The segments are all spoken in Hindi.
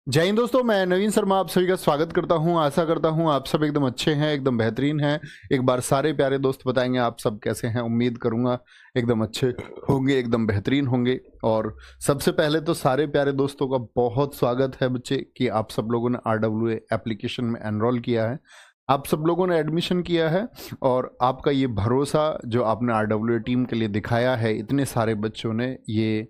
जय हिंद दोस्तों, मैं नवीन शर्मा आप सभी का स्वागत करता हूं। आशा करता हूं आप सब एकदम अच्छे हैं, एकदम बेहतरीन हैं। एक बार सारे प्यारे दोस्त बताएंगे आप सब कैसे हैं। उम्मीद करूंगा एकदम अच्छे होंगे, एकदम बेहतरीन होंगे। और सबसे पहले तो सारे प्यारे दोस्तों का बहुत स्वागत है बच्चे कि आप सब लोगों ने RWA एप्लीकेशन में एनरोल किया है, आप सब लोगों ने एडमिशन किया है। और आपका ये भरोसा जो आपने RWA टीम के लिए दिखाया है, इतने सारे बच्चों ने, ये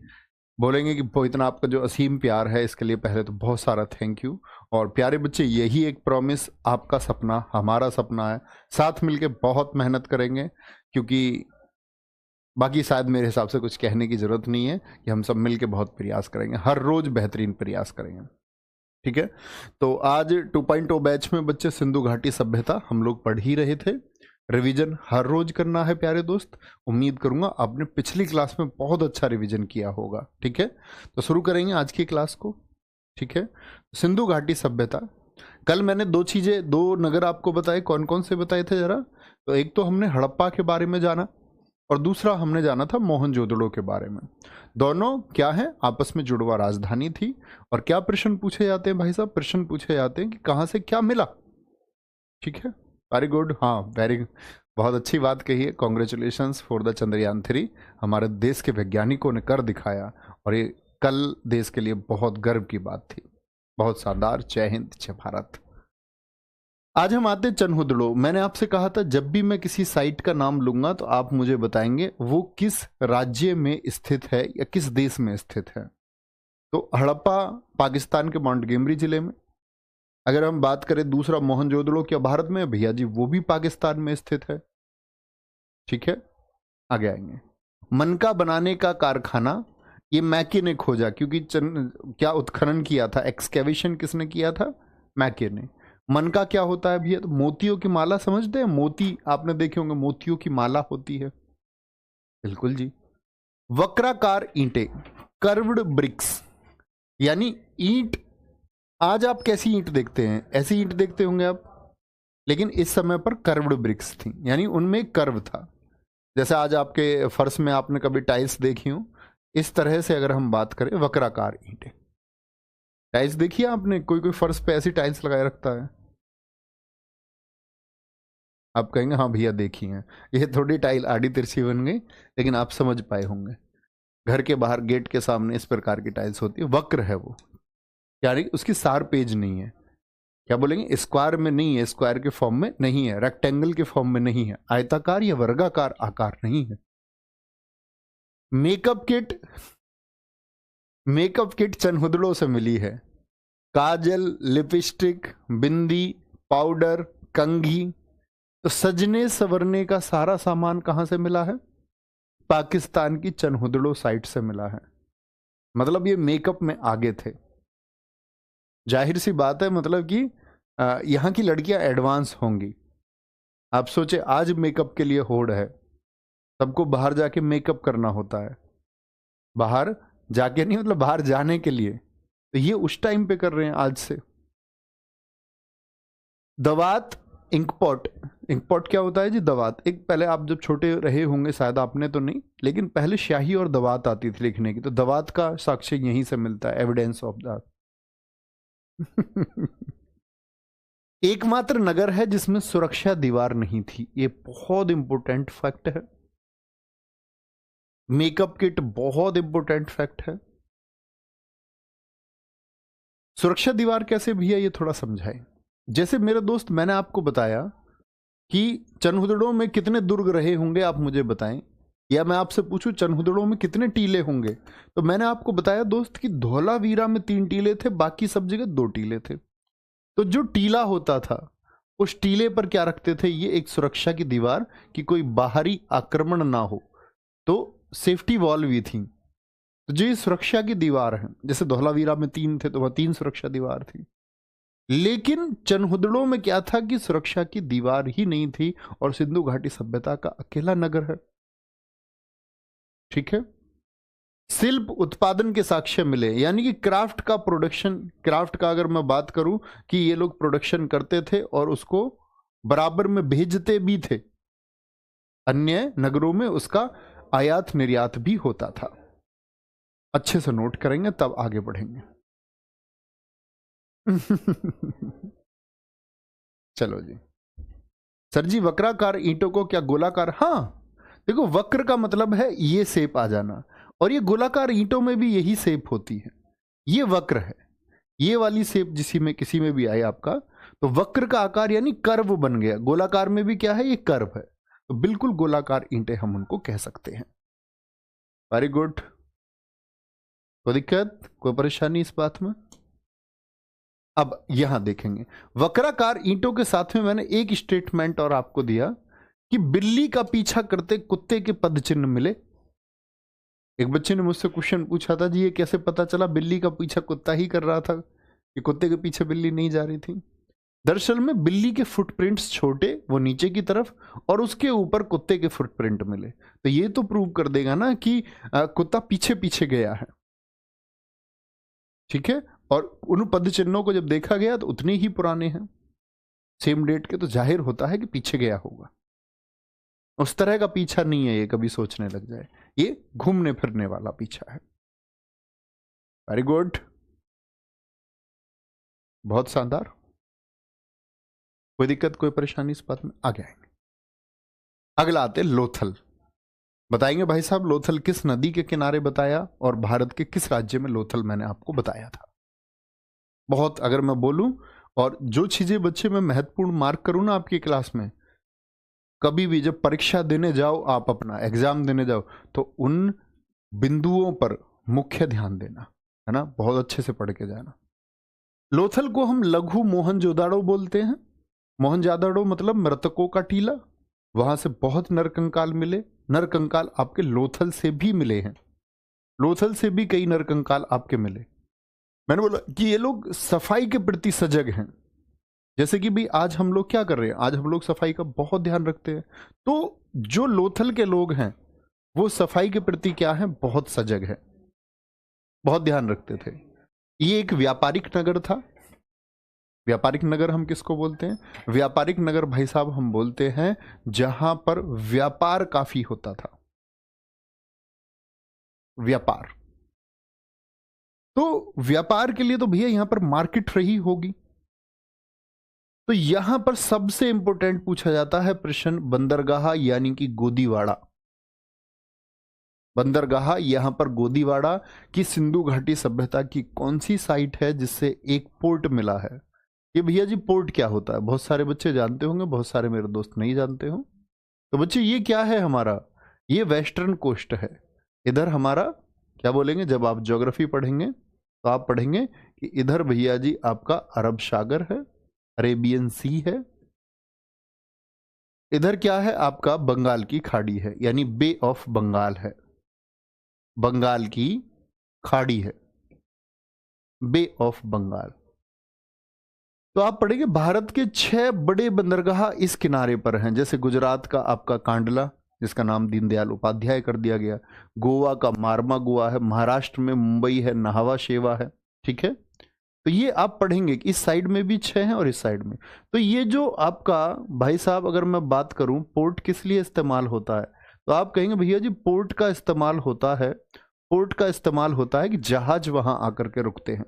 बोलेंगे कि वो इतना आपका जो असीम प्यार है, इसके लिए पहले तो बहुत सारा थैंक यू। और प्यारे बच्चे, यही एक प्रॉमिस, आपका सपना हमारा सपना है, साथ मिलके बहुत मेहनत करेंगे। क्योंकि बाकी शायद मेरे हिसाब से कुछ कहने की ज़रूरत नहीं है कि हम सब मिलके बहुत प्रयास करेंगे, हर रोज़ बेहतरीन प्रयास करेंगे। ठीक है, तो आज 2.0 बैच में बच्चे सिंधु घाटी सभ्यता हम लोग पढ़ ही रहे थे। रिवीजन हर रोज करना है प्यारे दोस्त। उम्मीद करूंगा आपने पिछली क्लास में बहुत अच्छा रिवीजन किया होगा। ठीक है, तो शुरू करेंगे आज की क्लास को। ठीक है, सिंधु घाटी सभ्यता। कल मैंने दो नगर आपको बताए, कौन कौन से बताए थे जरा। तो एक तो हमने हड़प्पा के बारे में जाना और दूसरा हमने जाना था मोहनजोदड़ो के बारे में। दोनों क्या है, आपस में जुड़वा राजधानी थी। और क्या प्रश्न पूछे जाते हैं भाई साहब, प्रश्न पूछे जाते हैं कि कहाँ से क्या मिला। ठीक है, वेरी गुड, हाँ वेरी, बहुत अच्छी बात कही है। Congratulations for the Chandrayaan 3। हमारे देश के वैज्ञानिकों ने कर दिखाया और ये कल देश के लिए बहुत गर्व की बात थी। बहुत शानदार। जय हिंद, जय भारत। आज हम आते हैं चनहुदड़ो। मैंने आपसे कहा था जब भी मैं किसी साइट का नाम लूंगा तो आप मुझे बताएंगे वो किस राज्य में स्थित है या किस देश में स्थित है। तो हड़प्पा पाकिस्तान के माउंटगेमरी जिले में। अगर हम बात करें दूसरा मोहनजोदड़ो, क्या भारत में है भैया जी, वो भी पाकिस्तान में स्थित है। ठीक है, आगे आएंगे। मनका बनाने का कारखाना ये मैके ने खोजा, क्योंकि क्या उत्खनन किया था, एक्सकेवेशन किसने किया था, मैके ने। मनका क्या होता है भैया, तो मोतियों की माला समझते हैं, मोती आपने देखे होंगे, मोतियों की माला होती है। बिल्कुल जी। वक्राकार ईंटें, कर्व्ड ब्रिक्स, यानी ईंट। आज आप कैसी ईंट देखते हैं, ऐसी ईंट देखते होंगे आप, लेकिन इस समय पर कर्व्ड ब्रिक्स थी, यानी उनमें कर्व था। जैसे आज आपके फर्श में आपने कभी टाइल्स देखी हो, इस तरह से अगर हम बात करें वक्राकार ईंटें। टाइल्स देखी है आपने, कोई कोई फर्श पे ऐसी टाइल्स लगाए रखता है। आप कहेंगे हाँ भैया देखी है, ये थोड़ी टाइल आड़ी तिरछी बन गई, लेकिन आप समझ पाए होंगे। घर के बाहर गेट के सामने इस प्रकार की टाइल्स होती है, वक्र है वो, यानी उसकी सार पेज नहीं है। क्या बोलेंगे, स्क्वायर में नहीं है, स्क्वायर के फॉर्म में नहीं है, रेक्टेंगल के फॉर्म में नहीं है, आयताकार या वर्गाकार आकार नहीं है। मेकअप किट चनहुदड़ो से मिली है। काजल, लिपस्टिक, बिंदी, पाउडर, कंघी। तो सजने संवरने का सारा सामान कहां से मिला है, पाकिस्तान की चनहुदड़ो साइट से मिला है। मतलब ये मेकअप में आगे थे। जाहिर सी बात है, मतलब कि यहाँ की लड़कियां एडवांस होंगी। आप सोचे आज मेकअप के लिए होड़ है, सबको बाहर जाके मेकअप करना होता है। बाहर जाके नहीं, मतलब बाहर जाने के लिए, तो ये उस टाइम पे कर रहे हैं आज से। दवात, इंकपॉट। इंकपॉट क्या होता है जी, दवात। एक पहले आप जब छोटे रहे होंगे, शायद आपने तो नहीं, लेकिन पहले स्याही और दवात आती थी लिखने की, तो दवात का साक्ष्य यहीं से मिलता है, एविडेंस ऑफ दैट। एकमात्र नगर है जिसमें सुरक्षा दीवार नहीं थी, ये बहुत इंपॉर्टेंट फैक्ट है। मेकअप किट बहुत इंपॉर्टेंट फैक्ट है। सुरक्षा दीवार कैसे भैया, ये थोड़ा समझाएं। जैसे मेरे दोस्त, मैंने आपको बताया कि चनहुदड़ो में कितने दुर्ग रहे होंगे, आप मुझे बताएं। या मैं आपसे पूछूं चनहुदड़ो में कितने टीले होंगे, तो मैंने आपको बताया दोस्त कि धौलावीरा में 3 टीले थे, बाकी सब जगह 2 टीले थे। तो जो टीला होता था, उस टीले पर क्या रखते थे, ये एक सुरक्षा की दीवार, कि कोई बाहरी आक्रमण ना हो, तो सेफ्टी वॉल भी थी। तो जो ये सुरक्षा की दीवार है, जैसे धौलावीरा में 3 थे तो वह 3 सुरक्षा दीवार थी। लेकिन चनहुदड़ो में क्या था कि सुरक्षा की दीवार ही नहीं थी, और सिंधु घाटी सभ्यता का अकेला नगर है। ठीक है, शिल्प उत्पादन के साक्ष्य मिले, यानी कि क्राफ्ट का प्रोडक्शन, क्राफ्ट का अगर मैं बात करूं कि ये लोग प्रोडक्शन करते थे और उसको बराबर में भेजते भी थे, अन्य नगरों में उसका आयात निर्यात भी होता था। अच्छे से नोट करेंगे तब आगे बढ़ेंगे। चलो जी। सर जी वक्राकार ईंटों को क्या गोलाकार? हाँ, देखो वक्र का मतलब है ये शेप आ जाना, और ये गोलाकार ईंटों में भी यही शेप होती है। ये वक्र है, ये वाली शेप जिसी में किसी में भी आए आपका, तो वक्र का आकार यानी कर्व बन गया। गोलाकार में भी क्या है, ये कर्व है, तो बिल्कुल गोलाकार ईंटें हम उनको कह सकते हैं। Very good. कोई दिक्कत, कोई परेशानी इस बात में? अब यहां देखेंगे वक्राकार ईंटों के साथ में मैंने एक स्टेटमेंट और आपको दिया कि बिल्ली का पीछा करते कुत्ते के पद चिन्ह मिले। एक बच्चे ने मुझसे क्वेश्चन पूछा था, जी ये कैसे पता चला बिल्ली का पीछा कुत्ता ही कर रहा था, कि कुत्ते के पीछे बिल्ली नहीं जा रही थी? दरअसल में बिल्ली के फुटप्रिंट्स छोटे, वो नीचे की तरफ, और उसके ऊपर कुत्ते के फुटप्रिंट मिले, तो ये तो प्रूव कर देगा ना कि कुत्ता पीछे पीछे गया है। ठीक है, और उन पद चिन्हों को जब देखा गया तो उतने ही पुराने हैं, सेम डेट के, तो जाहिर होता है कि पीछे गया होगा। उस तरह का पीछा नहीं है ये, कभी सोचने लग जाए, ये घूमने फिरने वाला पीछा है। वेरी गुड, बहुत शानदार। कोई दिक्कत, कोई परेशानी इस बात में? आगे आएंगे। अगला आते लोथल। बताएंगे भाई साहब लोथल किस नदी के किनारे बताया, और भारत के किस राज्य में लोथल मैंने आपको बताया था। बहुत, अगर मैं बोलूं, और जो चीजें बच्चे मैं महत्वपूर्ण मार्क करूं ना आपकी क्लास में, कभी भी जब परीक्षा देने जाओ, आप अपना एग्जाम देने जाओ, तो उन बिंदुओं पर मुख्य ध्यान देना, है ना, बहुत अच्छे से पढ़ के जाना। लोथल को हम लघु मोहनजोदाड़ो बोलते हैं। मोहनजोदाड़ो मतलब मृतकों का टीला, वहां से बहुत नरकंकाल मिले। नरकंकाल आपके लोथल से भी मिले हैं, लोथल से भी कई नरकंकाल आपके मिले। मैंने बोला कि ये लोग सफाई के प्रति सजग हैं। जैसे कि भाई आज हम लोग क्या कर रहे हैं, आज हम लोग सफाई का बहुत ध्यान रखते हैं, तो जो लोथल के लोग हैं वो सफाई के प्रति क्या है, बहुत सजग है, बहुत ध्यान रखते थे। ये एक व्यापारिक नगर था। व्यापारिक नगर हम किसको बोलते हैं? व्यापारिक नगर भाई साहब हम बोलते हैं जहां पर व्यापार काफी होता था। व्यापार, तो व्यापार के लिए तो भैया यहां पर मार्केट रही होगी। तो यहां पर सबसे इंपॉर्टेंट पूछा जाता है प्रश्न बंदरगाह यानी कि गोदीवाड़ा। बंदरगाह यहां पर गोदीवाड़ा की सिंधु घाटी सभ्यता की कौन सी साइट है जिससे एक पोर्ट मिला है? ये भैया जी पोर्ट क्या होता है, बहुत सारे बच्चे जानते होंगे, बहुत सारे मेरे दोस्त नहीं जानते हो। तो बच्चे ये क्या है हमारा, ये वेस्टर्न कोस्ट है। इधर हमारा क्या बोलेंगे, जब आप ज्योग्राफी पढ़ेंगे तो आप पढ़ेंगे कि इधर भैया जी आपका अरब सागर है, अरेबियन सी है। इधर क्या है आपका, बंगाल की खाड़ी है, यानी बे ऑफ बंगाल है, बंगाल की खाड़ी है, बे ऑफ बंगाल। तो आप पढ़ेंगे भारत के 6 बड़े बंदरगाह इस किनारे पर हैं, जैसे गुजरात का आपका कांडला, जिसका नाम दीनदयाल उपाध्याय कर दिया गया, गोवा का मारमा गोवा है, महाराष्ट्र में मुंबई है, नाहवा शेवा है। ठीक है, तो ये आप पढ़ेंगे कि इस साइड में भी 6 हैं और इस साइड में। तो ये जो आपका भाई साहब, अगर मैं बात करूं पोर्ट किस लिए इस्तेमाल होता है, तो आप कहेंगे भैया जी पोर्ट का इस्तेमाल होता है, पोर्ट का इस्तेमाल होता है कि जहाज वहां आकर के रुकते हैं,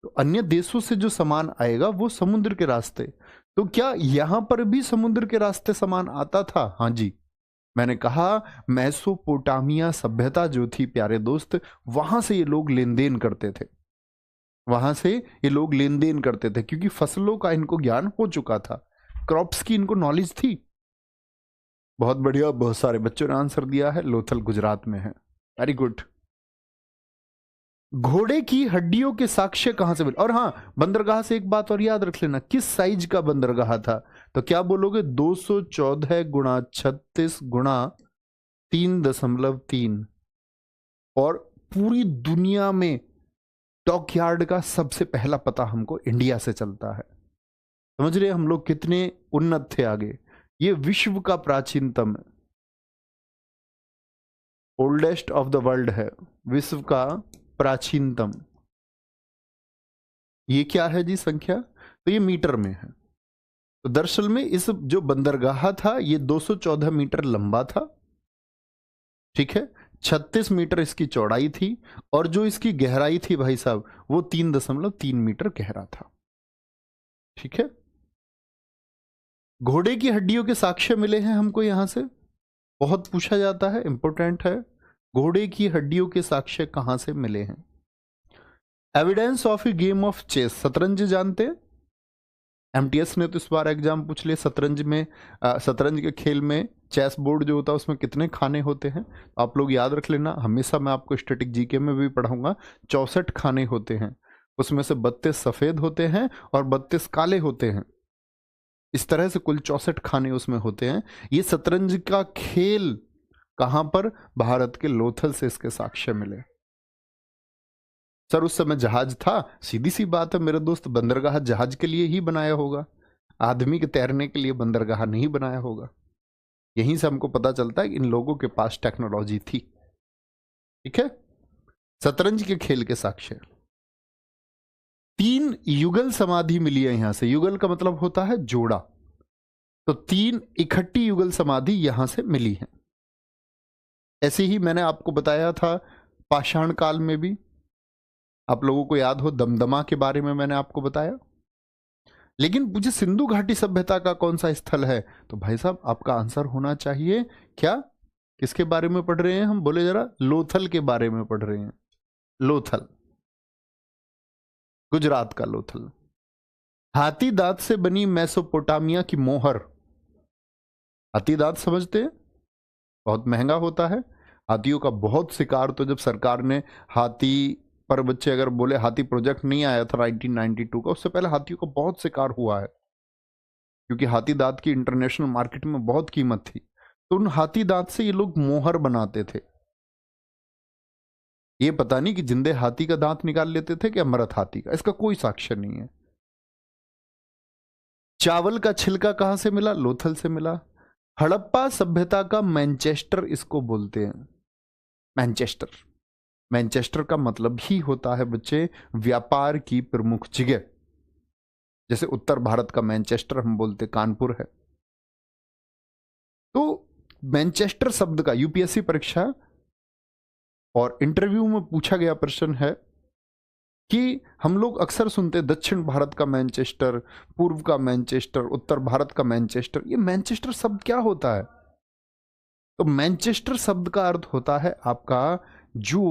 तो अन्य देशों से जो सामान आएगा वो समुद्र के रास्ते। तो क्या यहां पर भी समुद्र के रास्ते सामान आता था? हाँ जी, मैंने कहा मेसोपोटामिया सभ्यता जो थी प्यारे दोस्त, वहां से ये लोग लेन देन करते थे, वहां से ये लोग लेन देन करते थे, क्योंकि फसलों का इनको ज्ञान हो चुका था, क्रॉप्स की इनको नॉलेज थी। बहुत बढ़िया, बहुत सारे बच्चों ने आंसर दिया है, लोथल गुजरात में है। Very good. घोड़े की हड्डियों के साक्ष्य कहां से मिले? और हाँ, बंदरगाह से एक बात और याद रख लेना, किस साइज का बंदरगाह था? तो क्या बोलोगे, 214 गुणा 36 गुणा 3.3। और पूरी दुनिया में डॉकयार्ड का सबसे पहला पता हमको इंडिया से चलता है। समझ रहे हम लोग कितने उन्नत थे आगे। ये विश्व का प्राचीनतम, ओल्डेस्ट ऑफ द वर्ल्ड है, विश्व का प्राचीनतम। ये क्या है जी संख्या? तो ये मीटर में है। तो दरअसल में इस जो बंदरगाह था ये 214 मीटर लंबा था, ठीक है, 36 मीटर इसकी चौड़ाई थी और जो इसकी गहराई थी भाई साहब वो 3.3 मीटर गहरा था। ठीक है। घोड़े की हड्डियों के साक्ष्य मिले हैं हमको यहां से, बहुत पूछा जाता है, इंपॉर्टेंट है। घोड़े की हड्डियों के साक्ष्य कहां से मिले हैं? Evidence of a game of chess, शतरंज जानते हैं? एमटीएस ने तो इस बार एग्जाम पूछ लिया, शतरंज में शतरंज के खेल में चेस बोर्ड जो होता है उसमें कितने खाने होते हैं? आप लोग याद रख लेना, हमेशा मैं आपको स्टैटिक जीके में भी पढ़ाऊंगा। 64 खाने होते हैं, उसमें से 32 सफेद होते हैं और 32 काले होते हैं। इस तरह से कुल 64 खाने उसमें होते हैं। ये शतरंज का खेल कहां पर? भारत के लोथल से इसके साक्ष्य मिले। सर उस समय जहाज था, सीधी सी बात है मेरे दोस्त, बंदरगाह जहाज के लिए ही बनाया होगा, आदमी के तैरने के लिए बंदरगाह नहीं बनाया होगा। यहीं से हमको पता चलता है कि इन लोगों के पास टेक्नोलॉजी थी। ठीक है। शतरंज के खेल के साक्ष्य। 3 युगल समाधि मिली है यहां से। युगल का मतलब होता है जोड़ा, तो 3 इकट्ठी युगल समाधि यहां से मिली है। ऐसे ही मैंने आपको बताया था पाषाण काल में भी, आप लोगों को याद हो दमदमा के बारे में मैंने आपको बताया। लेकिन मुझे सिंधु घाटी सभ्यता का कौन सा स्थल है? तो भाई साहब आपका आंसर होना चाहिए क्या? किसके बारे में पढ़ रहे हैं हम? बोले जरा। लोथल के बारे में पढ़ रहे हैं। लोथल, गुजरात का लोथल। हाथी दांत से बनी मेसोपोटामिया की मोहर। हाथी दांत समझते हैं? बहुत महंगा होता है। हाथियों का बहुत शिकार, तो जब सरकार ने हाथी पर बच्चे अगर बोले, हाथी प्रोजेक्ट नहीं आया था 1992 का, उससे पहले हाथियों का बहुत शिकार हुआ है, क्योंकि हाथी दांत की इंटरनेशनल मार्केट में बहुत कीमत थी। तो उन हाथी दांत से ये लोग मोहर बनाते थे। ये पता नहीं कि जिंदे हाथी का दांत निकाल लेते थे क्या मरत हाथी का, इसका कोई साक्ष्य नहीं है। चावल का छिलका कहां से मिला? लोथल से मिला। हड़प्पा सभ्यता का मैनचेस्टर इसको बोलते हैं। मैनचेस्टर, मैनचेस्टर का मतलब ही होता है बच्चे व्यापार की प्रमुख जगह। जैसे उत्तर भारत का मैनचेस्टर हम बोलते कानपुर है। तो मैनचेस्टर शब्द का यूपीएससी परीक्षा और इंटरव्यू में पूछा गया प्रश्न है कि हम लोग अक्सर सुनते दक्षिण भारत का मैनचेस्टर, पूर्व का मैनचेस्टर, उत्तर भारत का मैनचेस्टर। ये मैनचेस्टर शब्द क्या होता है? तो मैनचेस्टर शब्द का अर्थ होता है आपका जो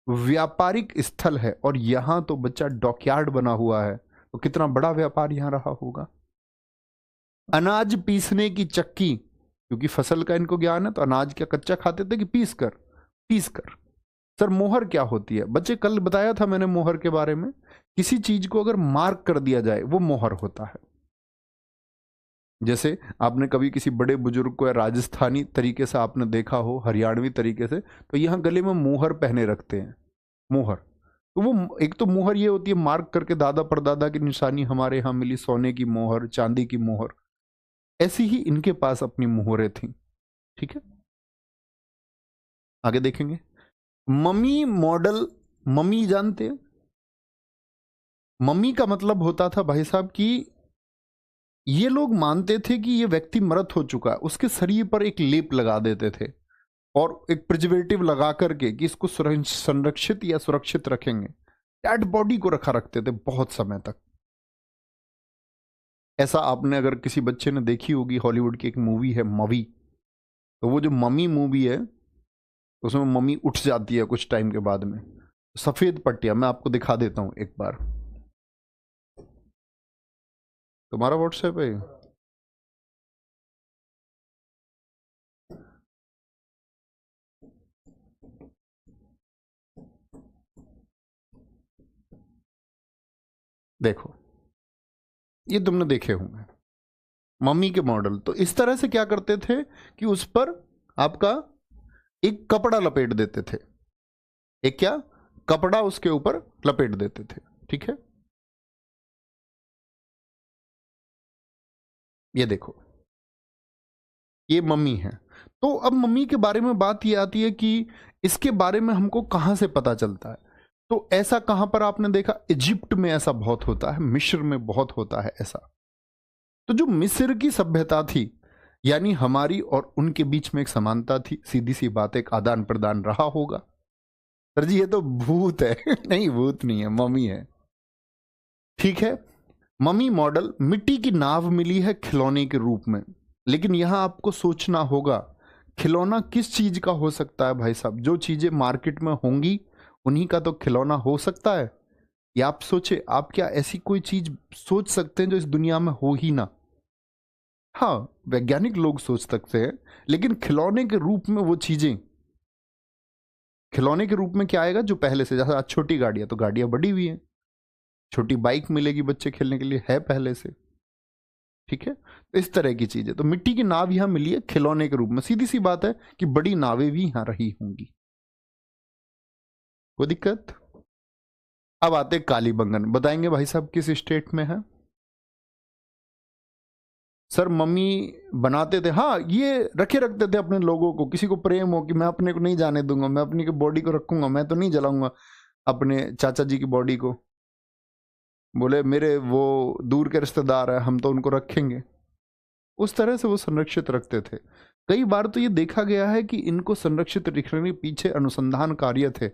व्यापारिक स्थल है, और यहां तो बच्चा डॉकयार्ड बना हुआ है, तो कितना बड़ा व्यापार यहां रहा होगा। अनाज पीसने की चक्की, क्योंकि फसल का इनको ज्ञान है, तो अनाज क्या कच्चा खाते थे कि पीस कर। सर मोहर क्या होती है? बच्चे कल बताया था मैंने मोहर के बारे में। किसी चीज को अगर मार्क कर दिया जाए वो मोहर होता है। जैसे आपने कभी किसी बड़े बुजुर्ग को राजस्थानी तरीके से आपने देखा हो, हरियाणवी तरीके से, तो यहां गले में मोहर पहने रखते हैं। मोहर, तो वो एक तो मोहर ये होती है मार्क करके, दादा परदादा की निशानी हमारे यहां मिली, सोने की मोहर, चांदी की मोहर। ऐसी ही इनके पास अपनी मोहरें थी। ठीक है, आगे देखेंगे। मम्मी मॉडल, मम्मी जानते हैं? मम्मी का मतलब होता था भाई साहब कि ये लोग मानते थे कि ये व्यक्ति मृत हो चुका है, उसके शरीर पर एक लेप लगा देते थे और एक प्रिजर्वेटिव लगा करके कि इसको संरक्षित या सुरक्षित रखेंगे। डेड बॉडी को रखते थे बहुत समय तक। ऐसा आपने अगर किसी बच्चे ने देखी होगी, हॉलीवुड की एक मूवी है मवी, तो वो जो मम्मी मूवी है उसमें मम्मी उठ जाती है कुछ टाइम के बाद में, सफेद पट्टियां, मैं आपको दिखा देता हूं एक बार। तुम्हारा व्हाट्सएप है? देखो, ये तुमने देखे होंगे मम्मी के मॉडल। तो इस तरह से क्या करते थे कि उस पर आपका एक कपड़ा लपेट देते थे। एक क्या कपड़ा उसके ऊपर लपेट देते थे। ठीक है, ये देखो, ये मम्मी है। तो अब मम्मी के बारे में बात ये आती है कि इसके बारे में हमको कहां से पता चलता है? तो ऐसा कहां पर आपने देखा? इजिप्ट में ऐसा बहुत होता है, मिस्र में बहुत होता है ऐसा। तो जो मिस्र की सभ्यता थी, यानी हमारी और उनके बीच में एक समानता थी, सीधी सी बात, एक आदान प्रदान रहा होगा। सर जी ये तो भूत है। नहीं भूत नहीं है, मम्मी है। ठीक है, मम्मी मॉडल मिट्टी की नाव मिली है खिलौने के रूप में, लेकिन यहां आपको सोचना होगा खिलौना किस चीज का हो सकता है भाई साहब। जो चीजें मार्केट में होंगी उन्हीं का तो खिलौना हो सकता है। या आप सोचे, आप क्या ऐसी कोई चीज सोच सकते हैं जो इस दुनिया में हो ही ना? हाँ, वैज्ञानिक लोग सोच सकते हैं, लेकिन खिलौने के रूप में वो चीजें, खिलौने के रूप में क्या आएगा जो पहले से, जैसे आज छोटी गाड़ियां, तो गाड़ियां बड़ी हुई हैं, छोटी बाइक मिलेगी बच्चे खेलने के लिए, है पहले से। ठीक है, तो इस तरह की चीजें, तो मिट्टी की नाव यहां मिली है खिलौने के रूप में। सीधी सी बात है कि बड़ी नावें भी यहां रही होंगी, कोई दिक्कत? अब आते कालीबंगन, बताएंगे भाई साहब किस स्टेट में है? सर मम्मी बनाते थे, हाँ ये रखते थे अपने लोगों को, किसी को प्रेम हो कि मैं अपने को नहीं जाने दूंगा, मैं अपनी बॉडी को रखूंगा, मैं तो नहीं जलाऊंगा अपने चाचा जी की बॉडी को, बोले मेरे वो दूर के रिश्तेदार है, हम तो उनको रखेंगे। उस तरह से वो संरक्षित रखते थे। कई बार तो ये देखा गया है कि इनको संरक्षित रखने के पीछे अनुसंधान कार्य थे,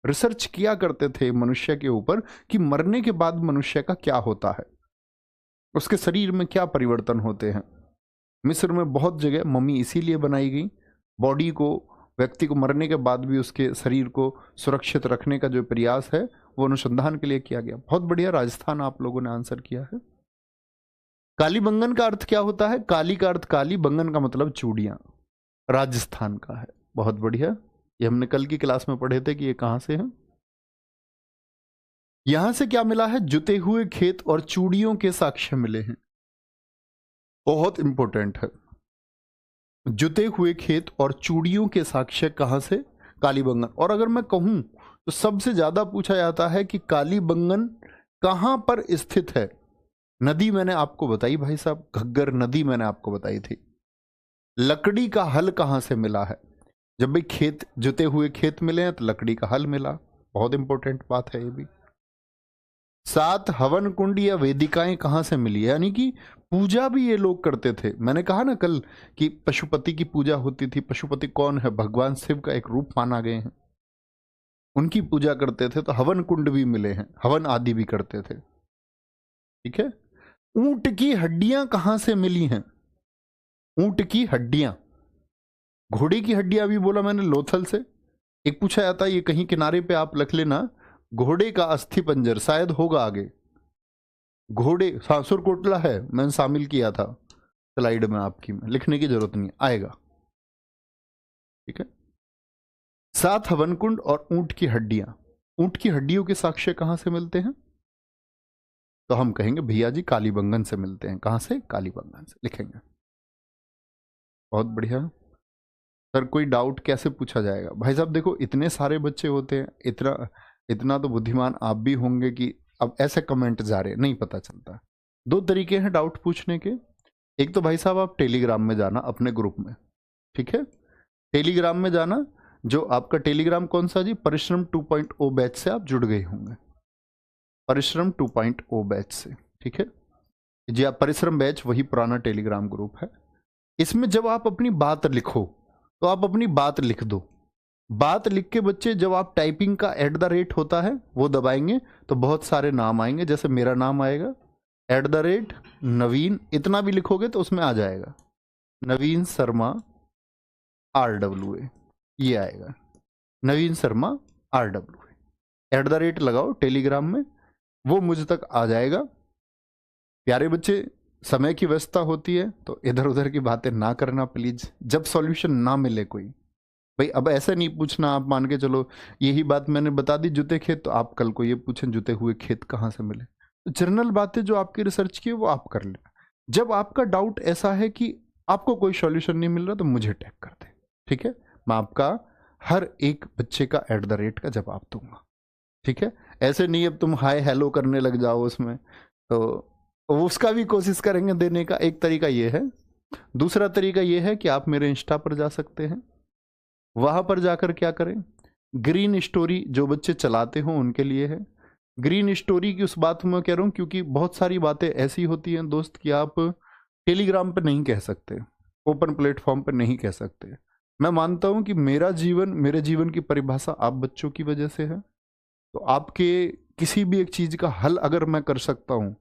रिसर्च किया करते थे मनुष्य के ऊपर कि मरने के बाद मनुष्य का क्या होता है, उसके शरीर में क्या परिवर्तन होते हैं। मिस्र में बहुत जगह मम्मी इसीलिए बनाई गई, बॉडी को, व्यक्ति को मरने के बाद भी उसके शरीर को सुरक्षित रखने का जो प्रयास है वो अनुसंधान के लिए किया गया। बहुत बढ़िया, राजस्थान आप लोगों ने आंसर किया है। कालीबंगन का अर्थ क्या होता है? काली का अर्थ काली, बंगन का मतलब चूड़ियां, राजस्थान का है। बहुत बढ़िया, ये हमने कल की क्लास में पढ़े थे कि ये कहां से है। यहां से क्या मिला है? जुते हुए खेत और चूड़ियों के साक्ष्य मिले हैं। बहुत इंपॉर्टेंट है, जुते हुए खेत और चूड़ियों के साक्ष्य कहां से? कालीबंगन। और अगर मैं कहूं तो सबसे ज्यादा पूछा जाता है कि कालीबंगन कहां पर स्थित है। नदी मैंने आपको बताई भाई साहब, घग्गर नदी मैंने आपको बताई थी। लकड़ी का हल कहां से मिला है? जब भी खेत, जुते हुए खेत मिले हैं तो लकड़ी का हल मिला। बहुत इंपॉर्टेंट बात है ये भी। 7 हवन कुंड या वेदिकाएं कहां से मिली है? यानी कि पूजा भी ये लोग करते थे। मैंने कहा ना कल कि पशुपति की पूजा होती थी। पशुपति कौन है? भगवान शिव का एक रूप माना गए हैं, उनकी पूजा करते थे। तो हवन कुंड भी मिले हैं, हवन आदि भी करते थे। ठीक है, ऊंट की हड्डियां कहां से मिली हैं? ऊंट की हड्डियां, घोड़े की हड्डियां भी बोला मैंने लोथल से। एक पूछा जाता है, ये कहीं किनारे पे आप लिख लेना, घोड़े का अस्थि पंजर, शायद होगा आगे। घोड़े, सासुर कोटला है, मैंने शामिल किया था स्लाइड में आपकी, में लिखने की जरूरत नहीं, आएगा। ठीक है, 7 हवन कुंड और ऊंट की हड्डियां। ऊंट की हड्डियों के साक्ष्य कहां से मिलते हैं? तो हम कहेंगे भैया जी कालीबंगन से मिलते हैं। कहां से? कालीबंगन से, लिखेंगे। बहुत बढ़िया। सर कोई डाउट कैसे पूछा जाएगा? भाई साहब देखो, इतने सारे बच्चे होते हैं, इतना इतना तो बुद्धिमान आप भी होंगे कि अब ऐसे कमेंट जा रहे, नहीं पता चलता। 2 तरीके हैं डाउट पूछने के। एक तो भाई साहब आप टेलीग्राम में जाना अपने ग्रुप में, ठीक है, टेलीग्राम में जाना। जो आपका टेलीग्राम कौन सा जी? परिश्रम 2.0 बैच से आप जुड़ गए होंगे, परिश्रम 2.0 बैच से। ठीक है जी, आप परिश्रम बैच वही पुराना टेलीग्राम ग्रुप है। इसमें जब आप अपनी बात लिखो तो आप अपनी बात लिख दो। बात लिख के बच्चे, जब आप टाइपिंग का @ होता है वो दबाएंगे तो बहुत सारे नाम आएंगे। जैसे मेरा नाम आएगा @ नवीन, इतना भी लिखोगे तो उसमें आ जाएगा नवीन शर्मा RWA, ये आएगा नवीन शर्मा RWA। @ लगाओ टेलीग्राम में, वो मुझ तक आ जाएगा। प्यारे बच्चे, समय की व्यवस्था होती है तो इधर उधर की बातें ना करना प्लीज। जब सॉल्यूशन ना मिले कोई, भाई अब ऐसे नहीं पूछना, आप मान के चलो यही बात मैंने बता दी जुते खेत, तो आप कल को ये पूछें जुते हुए खेत कहाँ से मिले। तो जनरल बातें जो आपकी रिसर्च की है वो आप कर लेना। जब आपका डाउट ऐसा है कि आपको कोई सॉल्यूशन नहीं मिल रहा तो मुझे टैग कर दे, ठीक है, मैं आपका हर एक बच्चे का @ का जवाब दूंगा। ठीक है, ऐसे नहीं अब तुम हाय हेलो करने लग जाओ उसमें, तो उसका भी कोशिश करेंगे देने का। एक तरीका ये है। दूसरा तरीका ये है कि आप मेरे इंस्टा पर जा सकते हैं, वहां पर जाकर क्या करें, ग्रीन स्टोरी जो बच्चे चलाते हो उनके लिए है। ग्रीन स्टोरी की उस बात में कह रहा हूं क्योंकि बहुत सारी बातें ऐसी होती हैं दोस्त कि आप टेलीग्राम पर नहीं कह सकते। ओपन प्लेटफॉर्म पर नहीं कह सकते। मैं मानता हूं कि मेरे जीवन की परिभाषा आप बच्चों की वजह से है। तो आपके किसी भी एक चीज का हल अगर मैं कर सकता हूं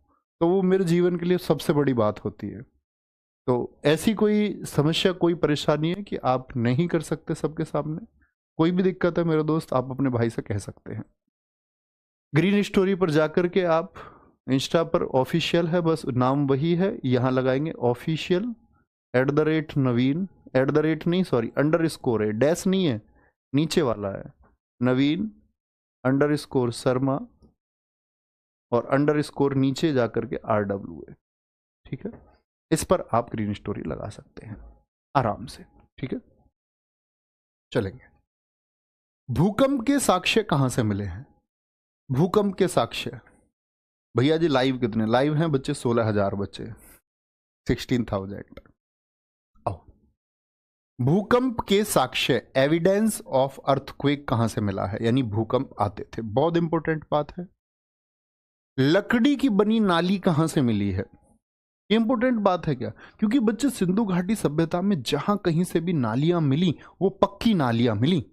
तो वो मेरे जीवन के लिए सबसे बड़ी बात होती है। तो ऐसी कोई समस्या, कोई परेशानी है कि आप नहीं कर सकते सबके सामने, कोई भी दिक्कत है मेरे दोस्त, आप अपने भाई से कह सकते हैं। ग्रीन स्टोरी पर जाकर के आप इंस्टा पर ऑफिशियल है, बस नाम वही है, यहां लगाएंगे ऑफिशियल @नवीन, नहीं सॉरी अंडरस्कोर है, डैश नहीं है, नीचे वाला है नवीन _शर्मा और अंडरस्कोर नीचे जाकर के RW है। ठीक है, इस पर आप ग्रीन स्टोरी लगा सकते हैं आराम से। ठीक है, चलेंगे। भूकंप के साक्ष्य कहां से मिले हैं? भूकंप के साक्ष्य भैया जी लाइव कितने लाइव हैं बच्चे? 16,000 बच्चे, 16,000। आओ, भूकंप के साक्ष्य एविडेंस ऑफ अर्थक्वेक कहां से मिला है? यानी भूकंप आते थे, बहुत इंपॉर्टेंट बात है। लकड़ी की बनी नाली कहां से मिली है? इंपॉर्टेंट बात है क्या? क्योंकि बच्चे सिंधु घाटी सभ्यता में जहां कहीं से भी नालियां मिली वो पक्की नालियां मिली।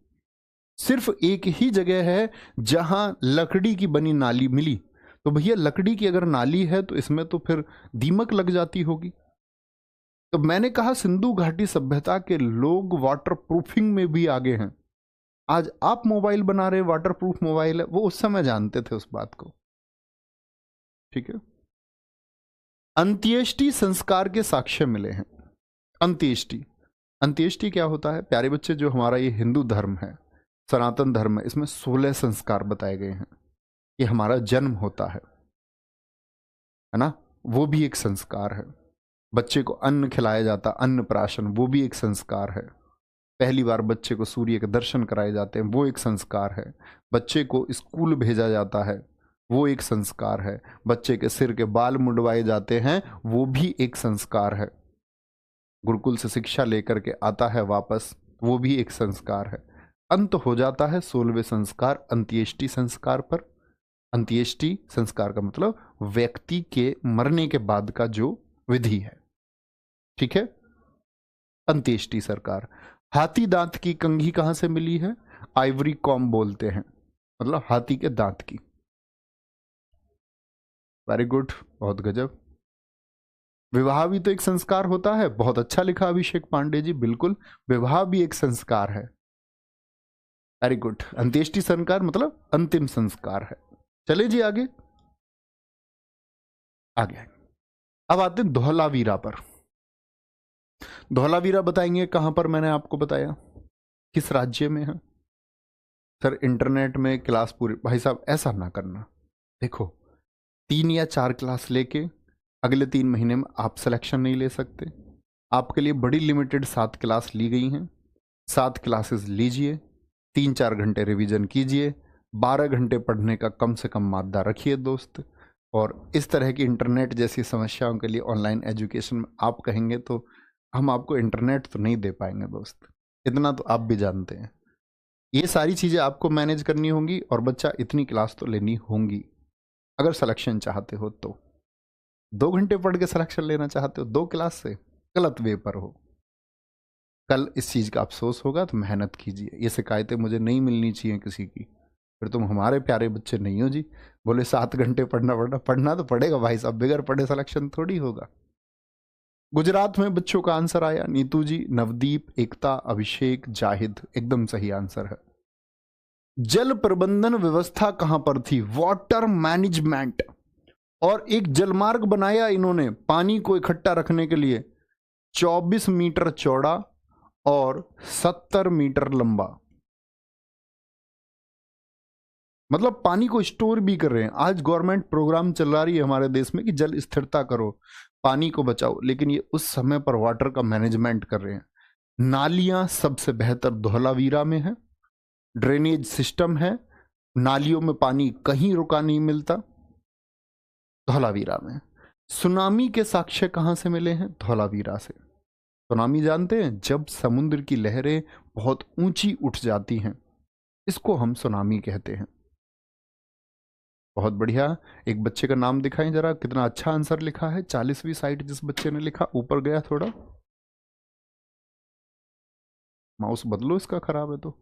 सिर्फ एक ही जगह है जहां लकड़ी की बनी नाली मिली। तो भैया लकड़ी की अगर नाली है तो इसमें तो फिर दीमक लग जाती होगी। तो मैंने कहा सिंधु घाटी सभ्यता के लोग वाटर प्रूफिंग में भी आगे हैं। आज आप मोबाइल बना रहे, वाटर प्रूफ मोबाइल है, वो उस समय जानते थे उस बात को। ठीक है, अंत्येष्टि संस्कार के साक्ष्य मिले हैं। अंत्येष्टि क्या होता है प्यारे बच्चे? जो हमारा ये हिंदू धर्म है, सनातन धर्म है, इसमें 16 संस्कार बताए गए हैं। ये हमारा जन्म होता है ना, वो भी एक संस्कार है। बच्चे को अन्न खिलाया जाता, अन्न प्राशन, वो भी एक संस्कार है। पहली बार बच्चे को सूर्य के दर्शन कराए जाते हैं, वो एक संस्कार है। बच्चे को स्कूल भेजा जाता है, वो एक संस्कार है। बच्चे के सिर के बाल मुंडवाए जाते हैं, वो भी एक संस्कार है। गुरुकुल से शिक्षा लेकर के आता है वापस, वो भी एक संस्कार है। अंत हो जाता है 16वें संस्कार अंत्येष्टि संस्कार पर। अंत्येष्टि संस्कार का मतलब व्यक्ति के मरने के बाद का जो विधि है। ठीक है, अंत्येष्टि सरकार। हाथी दांत की कंघी कहां से मिली है? आइवरी कॉम बोलते हैं, मतलब हाथी के दांत की। वेरी गुड, बहुत गजब। विवाह भी तो एक संस्कार होता है, बहुत अच्छा लिखा अभिषेक पांडे जी, बिल्कुल विवाह भी एक संस्कार है। वेरी गुड, अंत्येष्टि संस्कार मतलब अंतिम संस्कार है। चले जी आगे आगे। अब आते हैं धौलावीरा पर। धौलावीरा बताएंगे कहां पर? मैंने आपको बताया किस राज्य में है। सर इंटरनेट में क्लास पूरी, भाई साहब ऐसा ना करना। देखो 3 या 4 क्लास लेके अगले 3 महीने में आप सिलेक्शन नहीं ले सकते। आपके लिए बड़ी लिमिटेड 7 क्लास ली गई हैं। 7 क्लासेस लीजिए, 3-4 घंटे रिवीजन कीजिए, 12 घंटे पढ़ने का कम से कम मादा रखिए दोस्त। और इस तरह की इंटरनेट जैसी समस्याओं के लिए ऑनलाइन एजुकेशन में आप कहेंगे तो हम आपको इंटरनेट तो नहीं दे पाएंगे दोस्त, इतना तो आप भी जानते हैं। ये सारी चीज़ें आपको मैनेज करनी होंगी और बच्चा इतनी क्लास तो लेनी होंगी अगर सिलेक्शन चाहते हो तो। 2 घंटे पढ़ के सिलेक्शन लेना चाहते हो 2 क्लास से, गलत वे पर हो। कल इस चीज़ का अफसोस होगा, तो मेहनत कीजिए। ये शिकायतें मुझे नहीं मिलनी चाहिए किसी की, फिर तुम हमारे प्यारे बच्चे नहीं हो जी। बोले 7 घंटे पढ़ना तो पड़ेगा भाई साहब, बगैर पढ़े सिलेक्शन थोड़ी होगा। गुजरात में बच्चों का आंसर आया, नीतू जी, नवदीप, एकता, अभिषेक, जाहिद, एकदम सही आंसर है। जल प्रबंधन व्यवस्था कहां पर थी? Water management. और एक जलमार्ग बनाया इन्होंने पानी को इकट्ठा रखने के लिए, 24 मीटर चौड़ा और 70 मीटर लंबा। मतलब पानी को स्टोर भी कर रहे हैं। आज गवर्नमेंट प्रोग्राम चल रही है हमारे देश में कि जल स्थिरता करो, पानी को बचाओ, लेकिन ये उस समय पर वाटर का मैनेजमेंट कर रहे हैं। नालियां सबसे बेहतर धौलावीरा में है, ड्रेनेज सिस्टम है, नालियों में पानी कहीं रुका नहीं मिलता धौलावीरा में। सुनामी के साक्ष्य कहां से मिले हैं? धौलावीरा से। सुनामी जानते हैं? जब समुद्र की लहरें बहुत ऊंची उठ जाती हैं, इसको हम सुनामी कहते हैं। बहुत बढ़िया। एक बच्चे का नाम दिखाएं जरा, कितना अच्छा आंसर लिखा है। 40वीं साइड जिस बच्चे ने लिखा, ऊपर गया थोड़ा, माउस बदलो इसका, खराब है तो।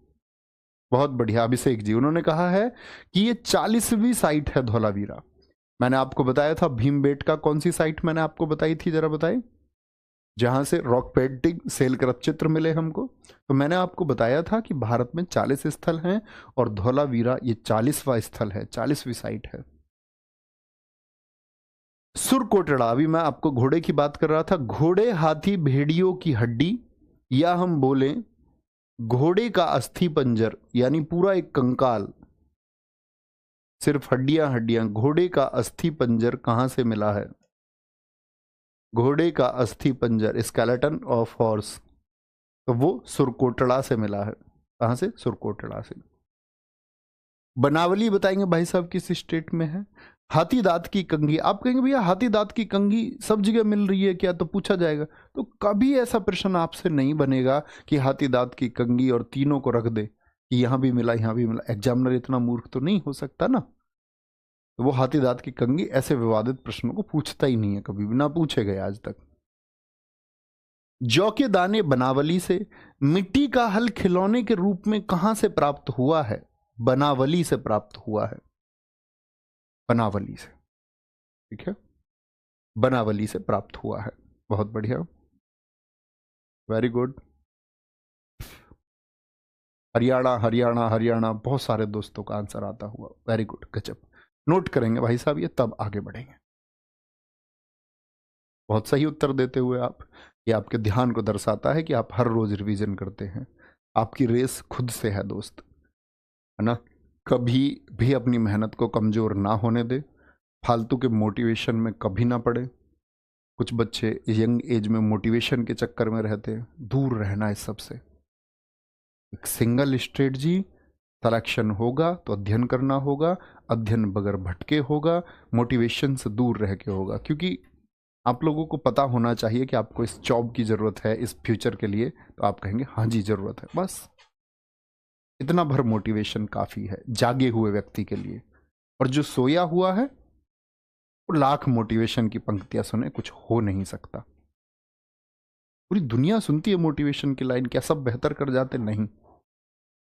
बहुत बढ़िया अभिषेक जी, उन्होंने कहा है कि ये 40वीं साइट है धौलावीरा। मैंने आपको बताया था भीमबेटका कौन सी साइट मैंने आपको बताई थी, जरा बताइए, जहां से रॉक पेंटिंग सेलकृत चित्र मिले हमको। तो मैंने आपको बताया था कि भारत में 40 स्थल हैं और धौलावीरा ये 40वां स्थल है, 40वीं साइट है। सुरकोटड़ा, अभी मैं आपको घोड़े की बात कर रहा था। घोड़े, हाथी, भेड़ियों की हड्डी, या हम बोले घोड़े का अस्थि पंजर, यानी पूरा एक कंकाल, सिर्फ हड्डियां हड्डियां। घोड़े का अस्थि पंजर कहां से मिला है? घोड़े का अस्थि पंजर, स्केलेटन ऑफ हॉर्स, तो वो सुरकोटड़ा से मिला है। कहां से? सुरकोटड़ा से। बनावली बताएंगे भाई साहब किस स्टेट में है। हाथी दांत की कंघी, आप कहेंगे भैया हाथी दांत की कंघी सब जगह मिल रही है क्या, तो पूछा जाएगा। तो कभी ऐसा प्रश्न आपसे नहीं बनेगा कि हाथी दांत की कंघी और तीनों को रख दे कि यहां भी मिला यहां भी मिला। एग्जामिनर इतना मूर्ख तो नहीं हो सकता ना। तो वो हाथी दांत की कंघी ऐसे विवादित प्रश्नों को पूछता ही नहीं है, कभी भी ना पूछे गए आज तक। जौ के दाने बनावली से। मिट्टी का हल खिलौने के रूप में कहां से प्राप्त हुआ है? बनावली से प्राप्त हुआ है, बनावली से, ठीक है, बनावली से प्राप्त हुआ है। बहुत बढ़िया, वेरी गुड। हरियाणा हरियाणा हरियाणा, बहुत सारे दोस्तों का आंसर आता हुआ, वेरी गुड, गजब। नोट करेंगे भाई साहब ये, तब आगे बढ़ेंगे। बहुत सही उत्तर देते हुए आप, ये आपके ध्यान को दर्शाता है कि आप हर रोज रिवीजन करते हैं। आपकी रेस खुद से है दोस्त, है ना। कभी भी अपनी मेहनत को कमजोर ना होने दे, फालतू के मोटिवेशन में कभी ना पड़े। कुछ बच्चे यंग एज में मोटिवेशन के चक्कर में रहते हैं, दूर रहना इस सब से। एक सिंगल स्ट्रेटजी, सिलेक्शन होगा तो अध्ययन करना होगा, अध्ययन बगैर भटके होगा, मोटिवेशन से दूर रह के होगा। क्योंकि आप लोगों को पता होना चाहिए कि आपको इस जॉब की ज़रूरत है इस फ्यूचर के लिए, तो आप कहेंगे हाँ जी ज़रूरत है, बस इतना भर मोटिवेशन काफ़ी है जागे हुए व्यक्ति के लिए। और जो सोया हुआ है वो लाख मोटिवेशन की पंक्तियां सुने, कुछ हो नहीं सकता। पूरी दुनिया सुनती है मोटिवेशन की लाइन, क्या सब बेहतर कर जाते? नहीं,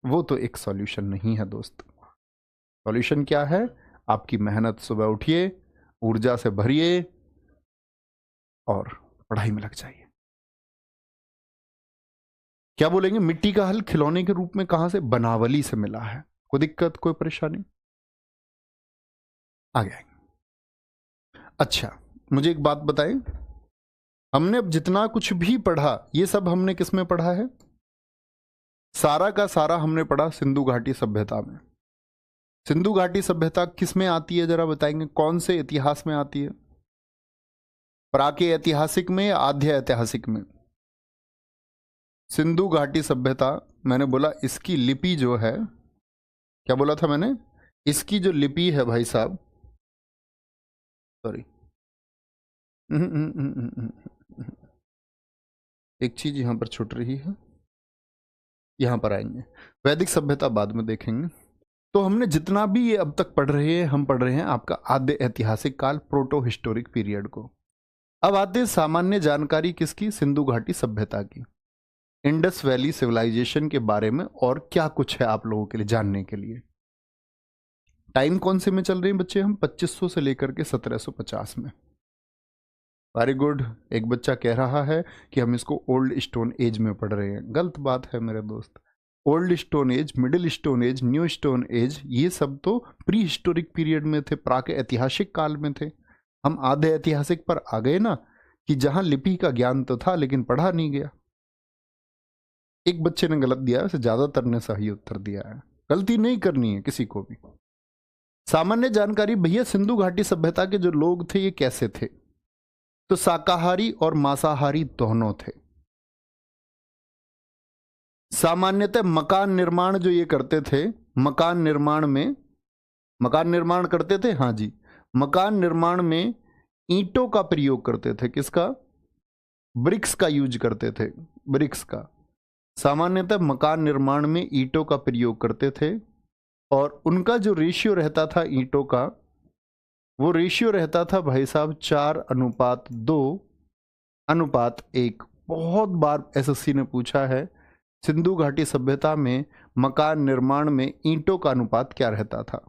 वो तो एक सॉल्यूशन नहीं है दोस्त। सॉल्यूशन क्या है? आपकी मेहनत, सुबह उठिए, ऊर्जा से भरिए और पढ़ाई में लग जाइए। क्या बोलेंगे? मिट्टी का हल खिलौने के रूप में कहां से? बनावली से मिला है। कोई दिक्कत, कोई परेशानी? आ गया। अच्छा, मुझे एक बात बताएं, हमने अब जितना कुछ भी पढ़ा ये सब हमने किस में पढ़ा है? सारा का सारा हमने पढ़ा सिंधु घाटी सभ्यता में। सिंधु घाटी सभ्यता किस में आती है, जरा बताएंगे? कौन से इतिहास में आती है? प्राके ऐतिहासिक में या आध्य ऐतिहासिक में? सिंधु घाटी सभ्यता, मैंने बोला इसकी लिपि जो है, क्या बोला था मैंने? इसकी जो लिपि है भाई साहब, सॉरी, एक चीज यहां पर छूट रही है, यहां पर आएंगे। वैदिक सभ्यता बाद में देखेंगे। तो हमने जितना भी ये अब तक पढ़ रहे हैं, हम पढ़ रहे हैं आपका आद्य ऐतिहासिक काल, प्रोटो हिस्टोरिक पीरियड को। अब आते हैं सामान्य जानकारी किसकी? सिंधु घाटी सभ्यता की। इंडस वैली सिविलाइजेशन के बारे में और क्या कुछ है आप लोगों के लिए जानने के लिए। टाइम कौन से में चल रहे हैं बच्चे हम? 2500 से लेकर के 1750 में। Very good. एक बच्चा कह रहा है कि हम इसको ओल्ड स्टोन एज में पढ़ रहे हैं। गलत बात है मेरे दोस्त। Old stone age, middle stone age, new stone age, ये सब तो प्री हिस्टोरिक पीरियड में थे, प्राक ऐतिहासिक काल में थे। हम आधे ऐतिहासिक पर आ गए ना, कि जहां लिपि का ज्ञान तो था लेकिन पढ़ा नहीं गया। एक बच्चे ने गलत दिया, वैसे ज्यादातर ने सही उत्तर दिया है। गलती नहीं करनी है किसी को भी। सामान्य जानकारी भैया, सिंधु घाटी सभ्यता के जो लोग थे ये कैसे थे? तो शाकाहारी और मांसाहारी दोनों थे। सामान्यतः मकान निर्माण जो ये करते थे, मकान निर्माण में, मकान निर्माण करते थे, हाँ जी, मकान निर्माण में ईंटों का प्रयोग करते थे। किसका? ब्रिक्स का यूज करते थे, ब्रिक्स का। सामान्यतः मकान निर्माण में ईंटों का प्रयोग करते थे और उनका जो रेशियो रहता था ईंटों का, वो रेशियो रहता था भाई साहब 4:2:1। बहुत बार एसएससी ने पूछा है सिंधु घाटी सभ्यता में मकान निर्माण में ईंटों का अनुपात क्या रहता था?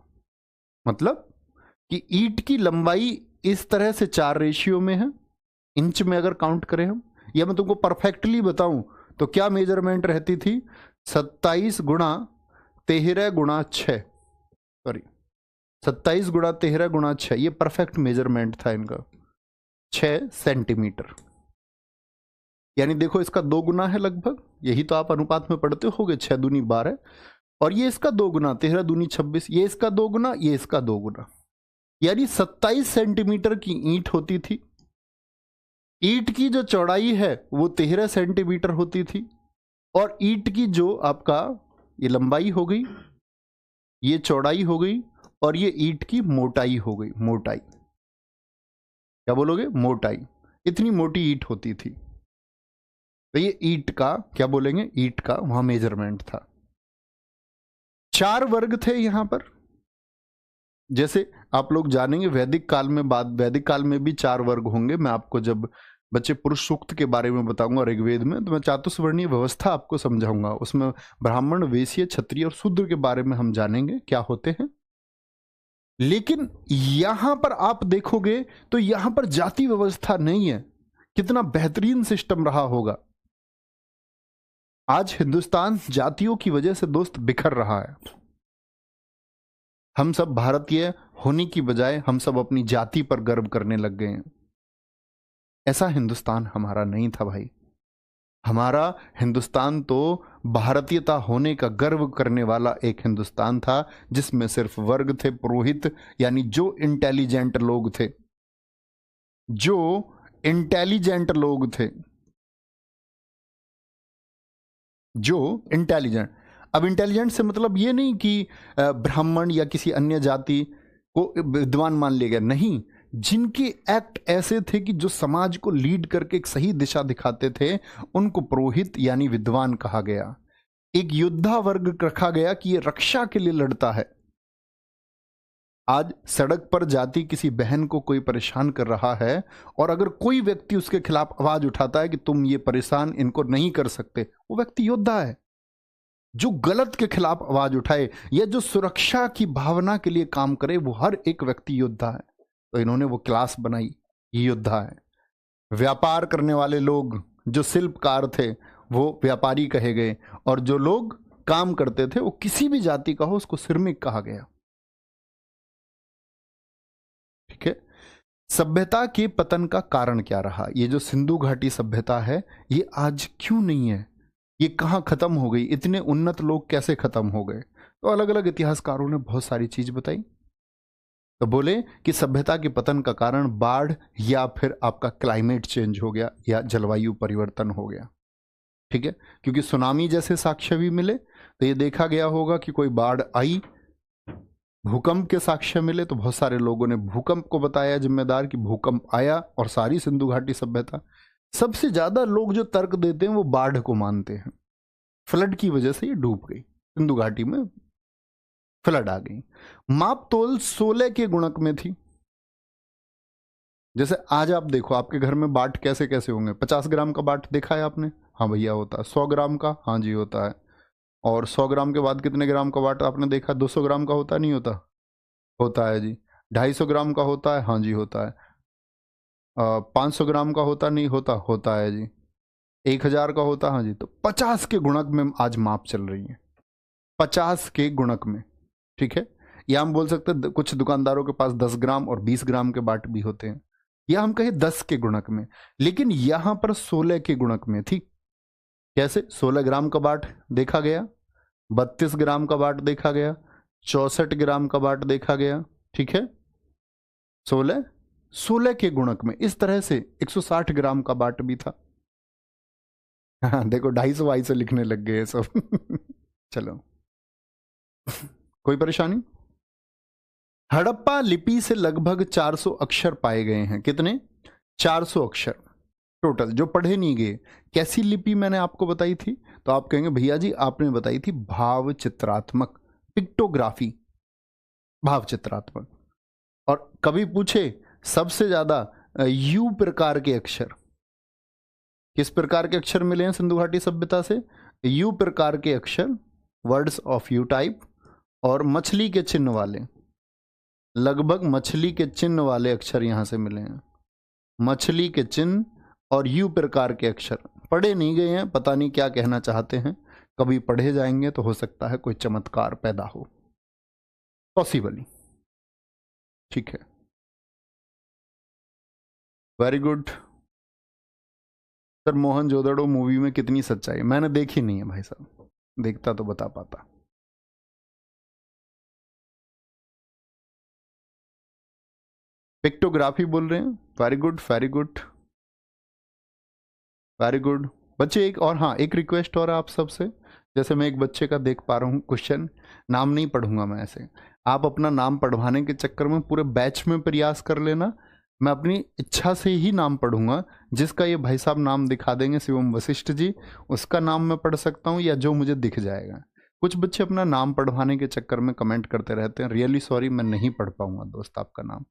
मतलब कि ईंट की लंबाई इस तरह से 4 रेशियो में है, इंच में अगर काउंट करें हम, या मैं तुमको परफेक्टली बताऊं तो क्या मेजरमेंट रहती थी? 27 गुणा 13 गुणा 6, सॉरी 27 गुणा 13 गुणा 6, ये परफेक्ट मेजरमेंट था इनका, 6 सेंटीमीटर। यानी देखो इसका 2 गुना है लगभग, यही तो आप अनुपात में पढ़ते होगे, 6 दूनी 12, और ये इसका 2 गुना, 13 दूनी 26, ये इसका 2 गुना, ये इसका 2 गुना, यानी 27 सेंटीमीटर की ईंट होती थी। ईंट की जो चौड़ाई है वो 13 सेंटीमीटर होती थी, और ईंट की जो आपका ये लंबाई हो गई, ये चौड़ाई हो गई, और ये ईंट की मोटाई हो गई। मोटाई क्या बोलोगे? मोटाई। इतनी मोटी ईंट होती थी, तो ये ईंट का क्या बोलेंगे? ईंट का वहां मेजरमेंट था। 4 वर्ग थे यहां पर, जैसे आप लोग जानेंगे वैदिक काल में, वैदिक काल में भी 4 वर्ग होंगे। मैं आपको जब बच्चे पुरुष सूक्त के बारे में बताऊंगा ऋग्वेद में, तो मैं चातुर्वर्णीय व्यवस्था आपको समझाऊंगा, उसमें ब्राह्मण, वैश्य, क्षत्रिय और शूद्र के बारे में हम जानेंगे क्या होते हैं। लेकिन यहां पर आप देखोगे तो यहां पर जाति व्यवस्था नहीं है। कितना बेहतरीन सिस्टम रहा होगा। आज हिंदुस्तान जातियों की वजह से दोस्त बिखर रहा है। हम सब भारतीय होने की बजाय हम सब अपनी जाति पर गर्व करने लग गए हैं। ऐसा हिंदुस्तान हमारा नहीं था भाई। हमारा हिंदुस्तान तो भारतीयता होने का गर्व करने वाला एक हिंदुस्तान था, जिसमें सिर्फ वर्ग थे, पुरोहित, यानी जो इंटेलिजेंट लोग थे, जो इंटेलिजेंट लोग थे, जो इंटेलिजेंट। अब इंटेलिजेंट से मतलब ये नहीं कि ब्राह्मण या किसी अन्य जाति को विद्वान मान लिया गया, नहीं, जिनके एक्ट ऐसे थे कि जो समाज को लीड करके एक सही दिशा दिखाते थे, उनको पुरोहित यानी विद्वान कहा गया। एक योद्धा वर्ग रखा गया कि ये रक्षा के लिए लड़ता है। आज सड़क पर जाती किसी बहन को कोई परेशान कर रहा है, और अगर कोई व्यक्ति उसके खिलाफ आवाज उठाता है कि तुम ये परेशान इनको नहीं कर सकते, वो व्यक्ति योद्धा है। जो गलत के खिलाफ आवाज उठाए या जो सुरक्षा की भावना के लिए काम करे, वो हर एक व्यक्ति योद्धा है। तो इन्होंने वो क्लास बनाई, ये योद्धा है। व्यापार करने वाले लोग, जो शिल्पकार थे, वो व्यापारी कहे गए, और जो लोग काम करते थे वो किसी भी जाति का हो, उसको श्रमिक कहा गया। ठीक है। सभ्यता के पतन का कारण क्या रहा? ये जो सिंधु घाटी सभ्यता है, ये आज क्यों नहीं है? ये कहां खत्म हो गई? इतने उन्नत लोग कैसे खत्म हो गए? तो अलग अलग इतिहासकारों ने बहुत सारी चीज बताई। तो बोले कि सभ्यता के पतन का कारण बाढ़, या फिर आपका क्लाइमेट चेंज हो गया, या जलवायु परिवर्तन हो गया। ठीक है, क्योंकि सुनामी जैसे साक्ष्य भी मिले, तो ये देखा गया होगा कि कोई बाढ़ आई। भूकंप के साक्ष्य मिले, तो बहुत सारे लोगों ने भूकंप को बताया जिम्मेदार, कि भूकंप आया और सारी सिंधु घाटी सभ्यता। सबसे ज्यादा लोग जो तर्क देते हैं वो बाढ़ को मानते हैं। फ्लड की वजह से ये डूब गई, सिंधु घाटी में फ्लड आ गई। माप तोल 16 के गुणक में थी। जैसे आज आप देखो, आपके घर में बाट कैसे कैसे होंगे? 50 ग्राम का बाट देखा है आपने? हाँ भैया होता है। 100 ग्राम का? हाँ जी होता है। और 100 ग्राम के बाद कितने ग्राम का बाट आपने देखा? 200 ग्राम का होता नहीं होता? होता है जी। 250 ग्राम का होता है? हाँ जी होता है। 500 ग्राम का होता नहीं होता? होता है जी। 1000 का होता? हाँ जी। तो 50 के गुणक में आज माप चल रही है, 50 के गुणक में। ठीक है, या हम बोल सकते हैं कुछ दुकानदारों के पास 10 ग्राम और 20 ग्राम के बाट भी होते हैं, या हम कहें 10 के गुणक में। लेकिन यहां पर 16 के गुणक में थी। कैसे? 16 ग्राम का बाट देखा गया, 32 ग्राम का बाट देखा गया, 64 ग्राम का बाट देखा गया। ठीक है, 16 के गुणक में। इस तरह से 160 ग्राम का बाट भी था। हाँ देखो, 250 लिखने लग गए सब। चलो, कोई परेशानी? हड़प्पा लिपि से लगभग 400 अक्षर पाए गए हैं। कितने? 400 अक्षर टोटल, जो पढ़े नहीं गए। कैसी लिपि मैंने आपको बताई थी? तो आप कहेंगे भैया जी आपने बताई थी भाव चित्रात्मक, पिक्टोग्राफी, भाव चित्रात्मक। और कभी पूछे सबसे ज्यादा यू प्रकार के अक्षर, किस प्रकार के अक्षर मिले हैं सिंधु घाटी सभ्यता से? यू प्रकार के अक्षर, वर्ड्स ऑफ यू टाइप, और मछली के चिन्ह वाले, लगभग मछली के चिन्ह वाले अक्षर यहां से मिले हैं। मछली के चिन्ह और यू प्रकार के अक्षर पढ़े नहीं गए हैं, पता नहीं क्या कहना चाहते हैं, कभी पढ़े जाएंगे तो हो सकता है कोई चमत्कार पैदा हो, पॉसिबली। ठीक है, very good. Sir Mohenjodaro movie में कितनी सच्चाई? मैंने देखी नहीं है भाई साहब, देखता तो बता पाता। पिक्टोग्राफी बोल रहे हैं, very good very good very good बच्चे। एक और, हाँ, एक रिक्वेस्ट और आप सबसे, जैसे मैं एक बच्चे का देख पा रहा हूँ क्वेश्चन, नाम नहीं पढ़ूंगा मैं ऐसे, आप अपना नाम पढ़वाने के चक्कर में पूरे बैच में प्रयास कर लेना, मैं अपनी इच्छा से ही नाम पढ़ूंगा। जिसका ये भाई साहब नाम दिखा देंगे शिवम वशिष्ठ जी, उसका नाम मैं पढ़ सकता हूँ, या जो मुझे दिख जाएगा। कुछ बच्चे अपना नाम पढ़वाने के चक्कर में कमेंट करते रहते हैं, रियली सॉरी, मैं नहीं पढ़ पाऊंगा दोस्त आपका नाम।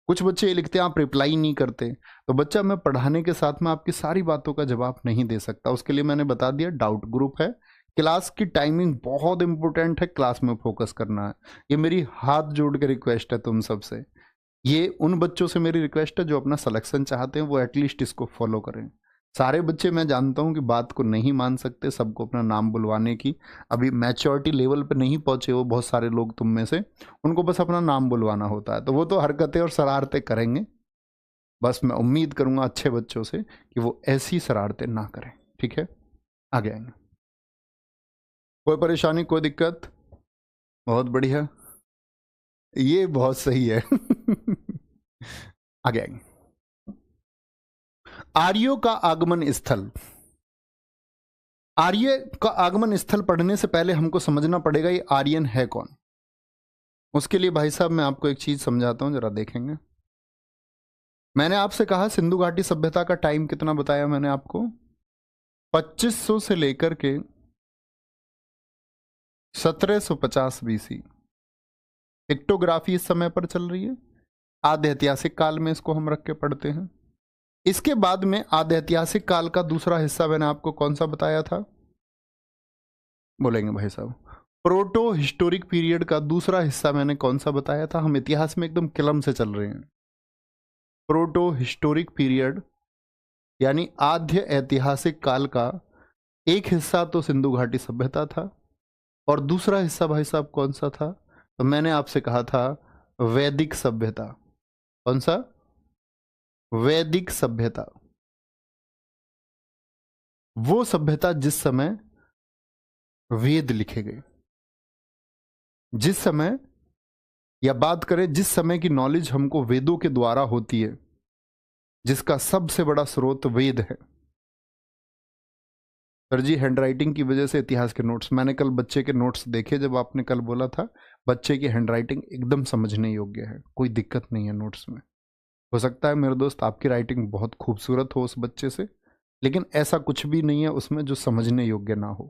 कुछ बच्चे ये लिखते हैं आप रिप्लाई नहीं करते, तो बच्चा मैं पढ़ाने के साथ में आपकी सारी बातों का जवाब नहीं दे सकता। उसके लिए मैंने बता दिया, डाउट ग्रुप है, क्लास की टाइमिंग बहुत इंपॉर्टेंट है, क्लास में फोकस करना है। ये मेरी हाथ जोड़ के रिक्वेस्ट है तुम सबसे, ये उन बच्चों से मेरी रिक्वेस्ट है जो अपना सिलेक्शन चाहते हैं, वो एटलीस्ट इसको फॉलो करें। सारे बच्चे मैं जानता हूं कि बात को नहीं मान सकते, सबको अपना नाम बुलवाने की अभी मैच्योरिटी लेवल पे नहीं पहुंचे वो बहुत सारे लोग तुम में से, उनको बस अपना नाम बुलवाना होता है, तो वो तो हरकतें और शरारतें करेंगे। बस मैं उम्मीद करूंगा अच्छे बच्चों से कि वो ऐसी शरारतें ना करें। ठीक है, आगे आएंगे। कोई परेशानी, कोई दिक्कत? बहुत बढ़िया, ये बहुत सही है। आगे आएंगे। आर्यों का आगमन स्थल। आर्य का आगमन स्थल पढ़ने से पहले हमको समझना पड़ेगा ये आर्यन है कौन। उसके लिए भाई साहब मैं आपको एक चीज समझाता हूं, जरा देखेंगे। मैंने आपसे कहा सिंधु घाटी सभ्यता का टाइम कितना बताया मैंने आपको, 2500 से लेकर के 1750 बीसी। पिक्टोग्राफी इस समय पर चल रही है, आद्य ऐतिहासिक काल में इसको हम रख के पढ़ते हैं। इसके बाद में आद्य ऐतिहासिक काल का दूसरा हिस्सा मैंने आपको कौन सा बताया था, बोलेंगे भाई साहब? प्रोटो हिस्टोरिक पीरियड का दूसरा हिस्सा मैंने कौन सा बताया था? हम इतिहास में एकदम किलम से चल रहे हैं। प्रोटो हिस्टोरिक पीरियड यानी आद्य ऐतिहासिक काल का एक हिस्सा तो सिंधु घाटी सभ्यता था, और दूसरा हिस्सा भाई साहब कौन सा था? तो मैंने आपसे कहा था वैदिक सभ्यता। कौन सा? वैदिक सभ्यता। वो सभ्यता जिस समय वेद लिखे गए, जिस समय, या बात करें जिस समय की नॉलेज हमको वेदों के द्वारा होती है, जिसका सबसे बड़ा स्रोत वेद है। सर जी हैंडराइटिंग की वजह से इतिहास के नोट्स, मैंने कल बच्चे के नोट्स देखे, जब आपने कल बोला था बच्चे की हैंडराइटिंग एकदम समझने योग्य है, कोई दिक्कत नहीं है नोट्स में। हो सकता है मेरे दोस्त आपकी राइटिंग बहुत खूबसूरत हो उस बच्चे से, लेकिन ऐसा कुछ भी नहीं है उसमें जो समझने योग्य ना हो,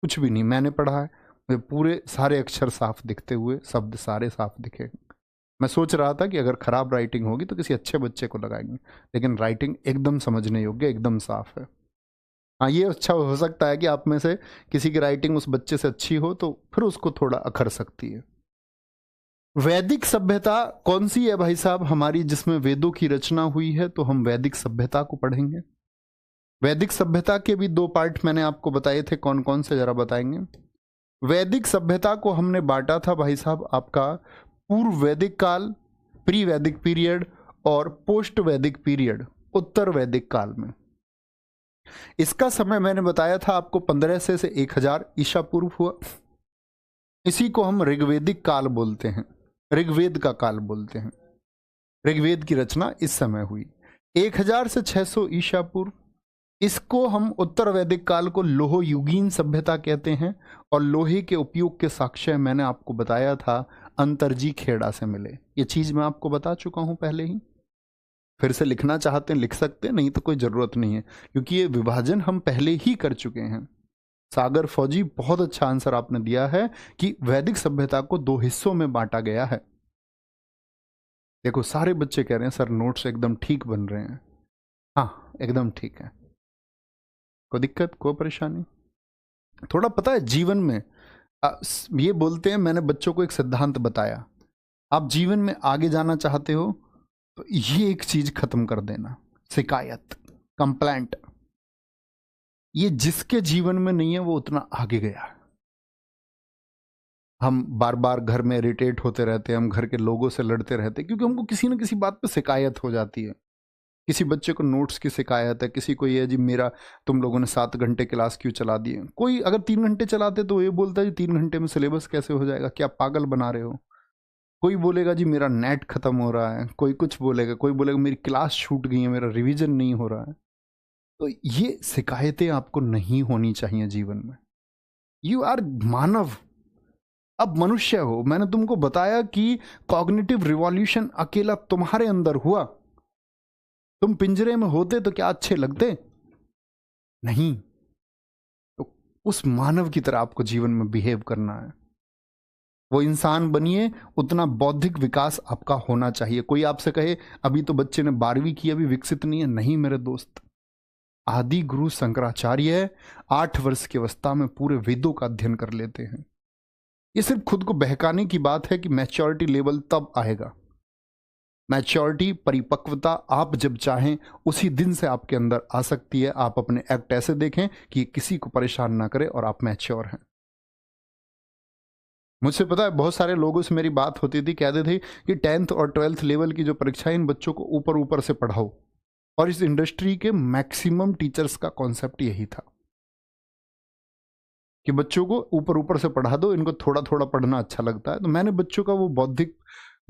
कुछ भी नहीं। मैंने पढ़ा है, मुझे पूरे सारे अक्षर साफ दिखते हुए, शब्द सारे साफ दिखे। मैं सोच रहा था कि अगर खराब राइटिंग होगी तो किसी अच्छे बच्चे को लगाएंगे, लेकिन राइटिंग एकदम समझने योग्य, एकदम साफ है। हाँ, ये अच्छा हो सकता है कि आप में से किसी की राइटिंग उस बच्चे से अच्छी हो तो फिर उसको थोड़ा अखर सकती है। वैदिक सभ्यता कौन सी है भाई साहब हमारी, जिसमें वेदों की रचना हुई है? तो हम वैदिक सभ्यता को पढ़ेंगे। वैदिक सभ्यता के भी दो पार्ट मैंने आपको बताए थे, कौन कौन से जरा बताएंगे? वैदिक सभ्यता को हमने बांटा था भाई साहब आपका पूर्व वैदिक काल, प्री वैदिक पीरियड, और पोस्ट वैदिक पीरियड, उत्तर वैदिक काल में। इसका समय मैंने बताया था आपको 1500 से 1000 ईसा पूर्व हुआ। इसी को हम ऋग्वेदिक काल बोलते हैं, ऋग्वेद का काल बोलते हैं। ऋग्वेद की रचना इस समय हुई 1000 से 600 ईसा पूर्व। इसको हम उत्तर वैदिक काल को लोह युगीन सभ्यता कहते हैं, और लोहे के उपयोग के साक्ष्य मैंने आपको बताया था अंतरजी खेड़ा से मिले। ये चीज मैं आपको बता चुका हूं पहले ही, फिर से लिखना चाहते हैं लिख सकते हैं, नहीं तो कोई जरूरत नहीं है, क्योंकि ये विभाजन हम पहले ही कर चुके हैं। सागर फौजी बहुत अच्छा आंसर आपने दिया है कि वैदिक सभ्यता को दो हिस्सों में बांटा गया है। देखो सारे बच्चे कह रहे हैं सर नोट्स एकदम ठीक बन रहे हैं। हाँ एकदम ठीक है, कोई दिक्कत, कोई परेशानी? थोड़ा पता है जीवन में ये बोलते हैं, मैंने बच्चों को एक सिद्धांत बताया, आप जीवन में आगे जाना चाहते हो तो ये एक चीज खत्म कर देना, शिकायत, कंप्लेंट। ये जिसके जीवन में नहीं है वो उतना आगे गया। हम बार बार घर में इरिटेट होते रहते हैं, हम घर के लोगों से लड़ते रहते हैं, क्योंकि हमको किसी न किसी बात पे शिकायत हो जाती है। किसी बच्चे को नोट्स की शिकायत है, किसी को ये जी मेरा तुम लोगों ने 7 घंटे क्लास क्यों चला दिए। कोई अगर 3 घंटे चलाते तो ये बोलता है जी 3 घंटे में सिलेबस कैसे हो जाएगा, क्या पागल बना रहे हो। कोई बोलेगा जी मेरा नेट खत्म हो रहा है, कोई कुछ बोलेगा, कोई बोलेगा मेरी क्लास छूट गई है, मेरा रिवीजन नहीं हो रहा है। तो ये शिकायतें आपको नहीं होनी चाहिए जीवन में। यू आर मानव, अब मनुष्य हो। मैंने तुमको बताया कि कॉग्निटिव रिवॉल्यूशन अकेला तुम्हारे अंदर हुआ। तुम पिंजरे में होते तो क्या अच्छे लगते? नहीं। तो उस मानव की तरह आपको जीवन में बिहेव करना है। वो इंसान बनिए, उतना बौद्धिक विकास आपका होना चाहिए। कोई आपसे कहे अभी तो बच्चे ने 12वीं की, अभी विकसित नहीं है, नहीं मेरे दोस्त। आदि गुरु शंकराचार्य 8 वर्ष की अवस्था में पूरे वेदों का अध्ययन कर लेते हैं। ये सिर्फ खुद को बहकाने की बात है कि मैच्योरिटी लेवल तब आएगा। मैच्योरिटी, परिपक्वता आप जब चाहें उसी दिन से आपके अंदर आ सकती है। आप अपने एक्ट ऐसे देखें कि ये किसी को परेशान ना करे और आप मैच्योर हैं। मुझसे पता है बहुत सारे लोगों से मेरी बात होती थी, कहते थे कि 10th और 12th लेवल की जो परीक्षाएं, इन बच्चों को ऊपर ऊपर से पढ़ाओ। और इस इंडस्ट्री के मैक्सिमम टीचर्स का कॉन्सेप्ट यही था कि बच्चों को ऊपर ऊपर से पढ़ा दो, इनको थोड़ा थोड़ा पढ़ना अच्छा लगता है। तो मैंने बच्चों का वो बौद्धिक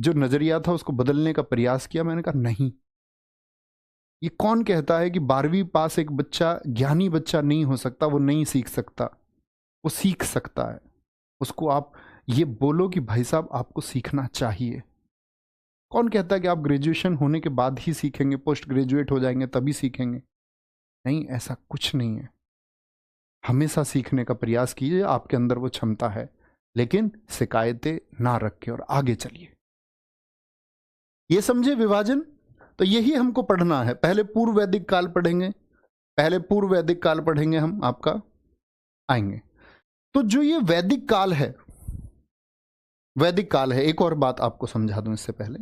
जो नजरिया था उसको बदलने का प्रयास किया। मैंने कहा नहीं, ये कौन कहता है कि 12वीं पास एक बच्चा ज्ञानी बच्चा नहीं हो सकता, वो नहीं सीख सकता। वो सीख सकता है। उसको आप ये बोलो कि भाई साहब आपको सीखना चाहिए। कौन कहता है कि आप ग्रेजुएशन होने के बाद ही सीखेंगे, पोस्ट ग्रेजुएट हो जाएंगे तभी सीखेंगे? नहीं, ऐसा कुछ नहीं है। हमेशा सीखने का प्रयास कीजिए, आपके अंदर वो क्षमता है, लेकिन शिकायतें ना रखें और आगे चलिए। ये समझे विभाजन? तो यही हमको पढ़ना है। पहले पूर्व वैदिक काल पढ़ेंगे, पहले पूर्व वैदिक काल पढ़ेंगे, हम आपका आएंगे। तो जो ये वैदिक काल है, वैदिक काल है, एक और बात आपको समझा दूं इससे पहले।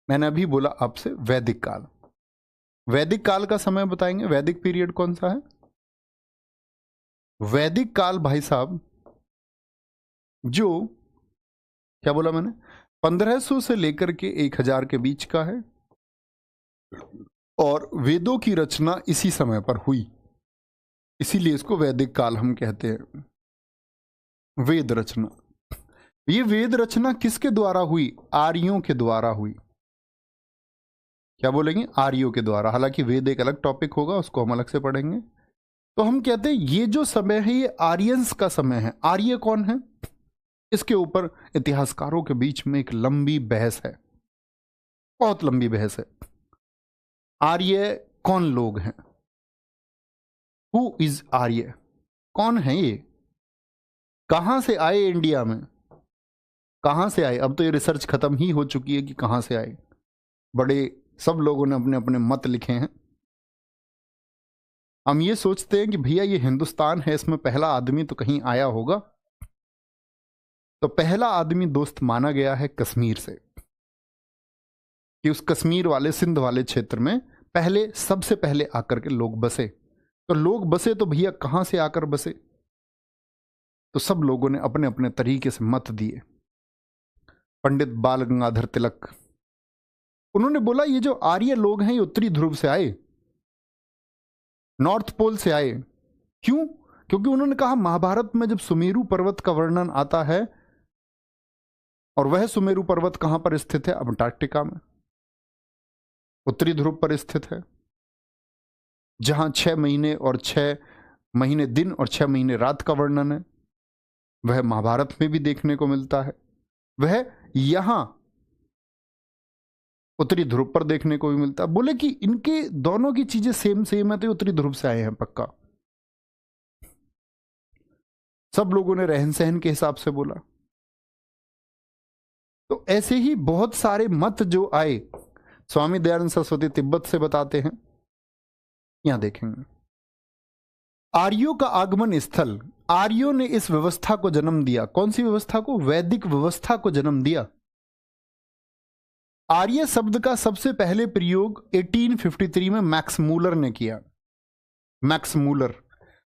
मैंने अभी बोला आपसे वैदिक काल, वैदिक काल का समय बताएंगे। वैदिक पीरियड कौन सा है? वैदिक काल भाई साहब, जो क्या बोला मैंने, 1500 से लेकर के 1000 के बीच का है। और वेदों की रचना इसी समय पर हुई, इसीलिए इसको वैदिक काल हम कहते हैं। वेद रचना, ये वेद रचना किसके द्वारा हुई? आर्यों के द्वारा हुई। क्या बोलेंगे? आर्यों के द्वारा। हालांकि वेद एक अलग टॉपिक होगा, उसको हम अलग से पढ़ेंगे। तो हम कहते हैं ये जो समय है ये आर्यंस का समय है। आर्य कौन है? इसके ऊपर इतिहासकारों के बीच में एक लंबी बहस है, बहुत लंबी बहस है। आर्य कौन लोग हैं? हु इज आर्य? कौन है ये? कहां से आए इंडिया में? कहां से आए? अब तो ये रिसर्च खत्म ही हो चुकी है कि कहां से आए। बड़े सब लोगों ने अपने अपने मत लिखे हैं। हम ये सोचते हैं कि भैया ये हिंदुस्तान है, इसमें पहला आदमी तो कहीं आया होगा। तो पहला आदमी दोस्त माना गया है कश्मीर से, कि उस कश्मीर वाले, सिंध वाले क्षेत्र में पहले, सबसे पहले आकर के लोग बसे। तो लोग बसे तो भैया कहां से आकर बसे? तो सब लोगों ने अपने अपने तरीके से मत दिए। पंडित बाल गंगाधर तिलक, उन्होंने बोला ये जो आर्य लोग हैं ये उत्तरी ध्रुव से आए, नॉर्थ पोल से आए। क्यों? क्योंकि उन्होंने कहा महाभारत में जब सुमेरु पर्वत का वर्णन आता है, और वह सुमेरु पर्वत कहां पर स्थित है? अंटार्कटिका में, उत्तरी ध्रुव पर स्थित है, जहां 6 महीने और 6 महीने दिन और 6 महीने रात का वर्णन है। वह महाभारत में भी देखने को मिलता है। वह यहां उत्तरी ध्रुव पर देखने को भी मिलता है। बोले कि इनके दोनों की चीजें सेम सेम है, तो उत्तरी ध्रुव से आए हैं पक्का। सब लोगों ने रहन सहन के हिसाब से बोला। तो ऐसे ही बहुत सारे मत जो आए, स्वामी दयानंद सरस्वती तिब्बत से बताते हैं, यहां देखेंगे। आर्यों का आगमन स्थल, आर्यों ने इस व्यवस्था को जन्म दिया। कौन सी व्यवस्था को? वैदिक व्यवस्था को जन्म दिया। आर्य शब्द का सबसे पहले प्रयोग 1853 में मैक्स मूलर ने किया। Max Muller.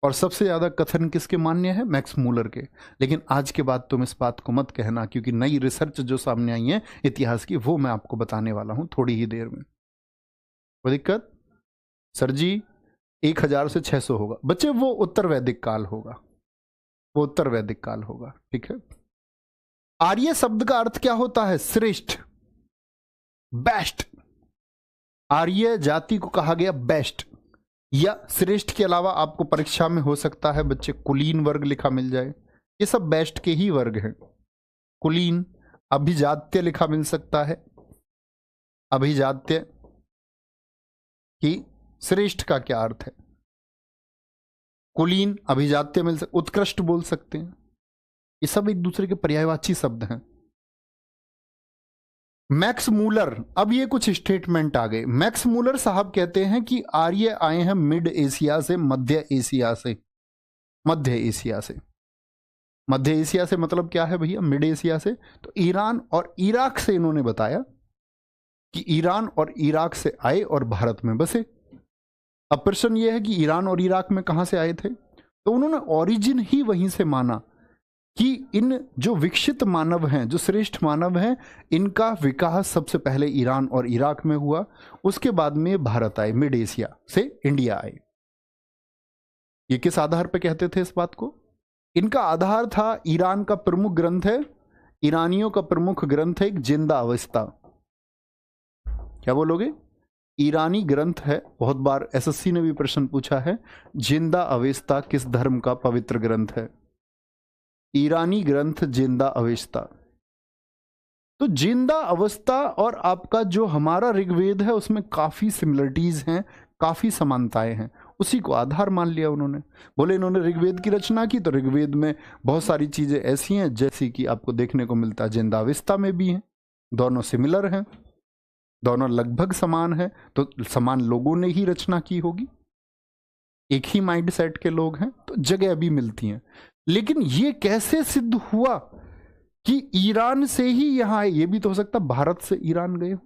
और सबसे ज्यादा कथन किसके मान्य है? मैक्स मूलर के। लेकिन आज के बाद तुम इस बात को मत कहना, क्योंकि नई रिसर्च जो सामने आई है इतिहास की, वो मैं आपको बताने वाला हूं थोड़ी ही देर में। वो दिक्कत सर जी 1000 से 600 होगा बच्चे, वो उत्तर वैदिक काल होगा, वो उत्तर वैदिक काल होगा। ठीक है। आर्य शब्द का अर्थ क्या होता है? श्रेष्ठ, बेस्ट। आर्य जाति को कहा गया बेस्ट या श्रेष्ठ के अलावा आपको परीक्षा में हो सकता है बच्चे कुलीन वर्ग लिखा मिल जाए। ये सब बेस्ट के ही वर्ग हैं। कुलीन, अभिजात्य लिखा मिल सकता है। अभिजात्य की श्रेष्ठ का क्या अर्थ है? कुलीन, अभिजात्य मिल सकता, उत्कृष्ट बोल सकते हैं। ये सब एक दूसरे के पर्यायवाची शब्द हैं। मैक्स मूलर, अब ये कुछ स्टेटमेंट आ गए। मैक्स मूलर साहब कहते हैं कि आर्य आए हैं मिड एशिया से, मध्य एशिया से। मध्य एशिया से, मध्य एशिया से मतलब क्या है भैया? मिड एशिया से। तो ईरान और इराक से इन्होंने बताया कि ईरान और इराक से आए और भारत में बसे। अब प्रश्न यह है कि ईरान और इराक में कहां से आए थे? तो उन्होंने ओरिजिन ही वहीं से माना कि इन जो विकसित मानव हैं, जो श्रेष्ठ मानव हैं, इनका विकास सबसे पहले ईरान और इराक में हुआ। उसके बाद में भारत आए, मिड एशिया से इंडिया आए। ये किस आधार पर कहते थे इस बात को? इनका आधार था ईरान का प्रमुख ग्रंथ है, ईरानियों का प्रमुख ग्रंथ है एक जिंदा अवस्था। क्या बोलोगे? ईरानी ग्रंथ है, बहुत बार एसएससी ने भी प्रश्न पूछा है, जिंदा अवस्था किस धर्म का पवित्र ग्रंथ है? ईरानी ग्रंथ जिंदा अवस्था। तो जिंदा अवस्था और आपका जो हमारा ऋग्वेद है उसमें काफी सिमिलरिटीज हैं, काफी समानताएं हैं। उसी को आधार मान लिया उन्होंने। बोले इन्होंने ऋग्वेद की रचना की, तो ऋग्वेद में बहुत सारी चीजें ऐसी हैं जैसी कि आपको देखने को मिलता है जिंदा अवस्था में भी हैं। दोनों सिमिलर हैं, दोनों लगभग समान हैं, तो समान लोगों ने ही रचना की होगी, एक ही माइंड सेट के लोग हैं, तो जगह भी मिलती हैं। लेकिन ये कैसे सिद्ध हुआ कि ईरान से ही यहां आए? ये भी तो हो सकता भारत से ईरान गए हो।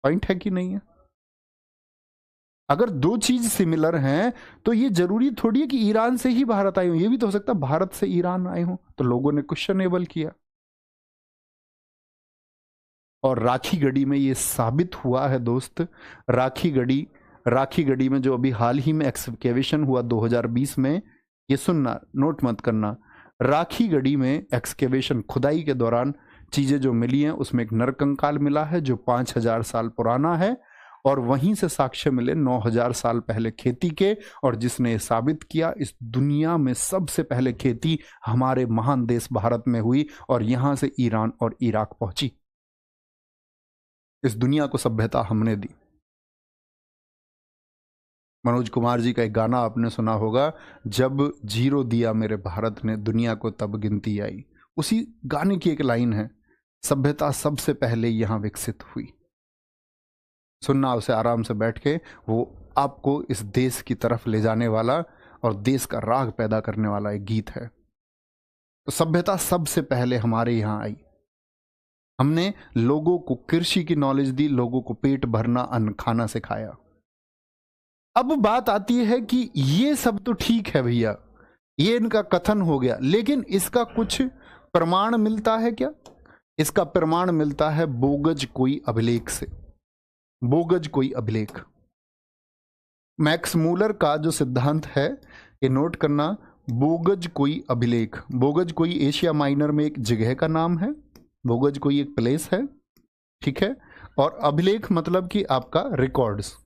पॉइंट है कि नहीं है? अगर दो चीज सिमिलर हैं तो ये जरूरी थोड़ी है कि ईरान से ही भारत आए हो, ये भी तो हो सकता भारत से ईरान आए हो। तो लोगों ने क्वेश्चनेबल किया और राखी गढ़ी में ये साबित हुआ है दोस्त। राखी गढ़ी में जो अभी हाल ही में एक्सकेवेशन हुआ 2020 में, ये सुनना, नोट मत करना, राखी गढ़ी में एक्सकेवेशन खुदाई के दौरान चीजें जो मिली हैं उसमें एक नरकंकाल मिला है जो 5000 साल पुराना है, और वहीं से साक्ष्य मिले 9000 साल पहले खेती के। और जिसने साबित किया इस दुनिया में सबसे पहले खेती हमारे महान देश भारत में हुई और यहां से ईरान और इराक पहुंची। इस दुनिया को सभ्यता हमने दी। मनोज कुमार जी का एक गाना आपने सुना होगा, जब जीरो दिया मेरे भारत ने दुनिया को तब गिनती आई। उसी गाने की एक लाइन है, सभ्यता सबसे पहले यहां विकसित हुई। सुनना उसे आराम से बैठ के, वो आपको इस देश की तरफ ले जाने वाला और देश का राग पैदा करने वाला एक गीत है। तो सभ्यता सबसे पहले हमारे यहां आई। हमने लोगों को कृषि की नॉलेज दी, लोगों को पेट भरना, अन्न खाना सिखाया। अब बात आती है कि ये सब तो ठीक है भैया, ये इनका कथन हो गया, लेकिन इसका कुछ प्रमाण मिलता है क्या? इसका प्रमाण मिलता है बोगज कोई अभिलेख से। बोगज कोई अभिलेख, मैक्स मूलर का जो सिद्धांत है ये नोट करना, बोगज कोई अभिलेख। बोगज कोई एशिया माइनर में एक जगह का नाम है, बोगज कोई एक प्लेस है, ठीक है। और अभिलेख मतलब कि आपका रिकॉर्ड्स।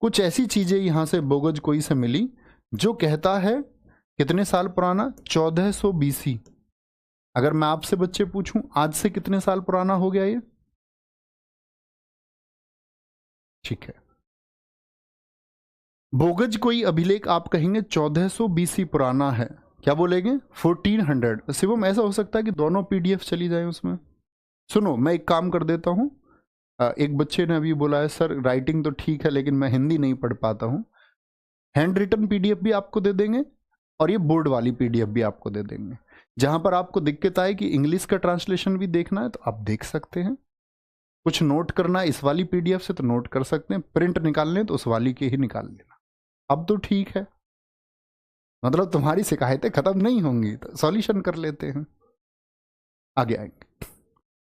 कुछ ऐसी चीजें यहां से बोगज कोई से मिली जो कहता है कितने साल पुराना, 1400 BC। अगर मैं आपसे बच्चे पूछूं आज से कितने साल पुराना हो गया ये? ठीक है, बोगज कोई अभिलेख आप कहेंगे 1400 BC पुराना है, क्या बोलेंगे? 1400। शिवम ऐसा हो सकता है कि दोनों PDF चली जाए उसमें। सुनो मैं एक काम कर देता हूं, एक बच्चे ने अभी बोला है सर राइटिंग तो ठीक है लेकिन मैं हिंदी नहीं पढ़ पाता हूं, हैंड रिटन पीडीएफ भी आपको दे देंगे और ये बोर्ड वाली पीडीएफ भी आपको दे देंगे। जहां पर आपको दिक्कत आए कि इंग्लिश का ट्रांसलेशन भी देखना है तो आप देख सकते हैं, कुछ नोट करना है इस वाली पीडीएफ से तो नोट कर सकते हैं, प्रिंट निकालने तो उस वाली के ही निकाल लेना। अब तो ठीक है, मतलब तुम्हारी शिकायतें खत्म नहीं होंगी, तो सॉल्यूशन कर लेते हैं। आगे आएंगे।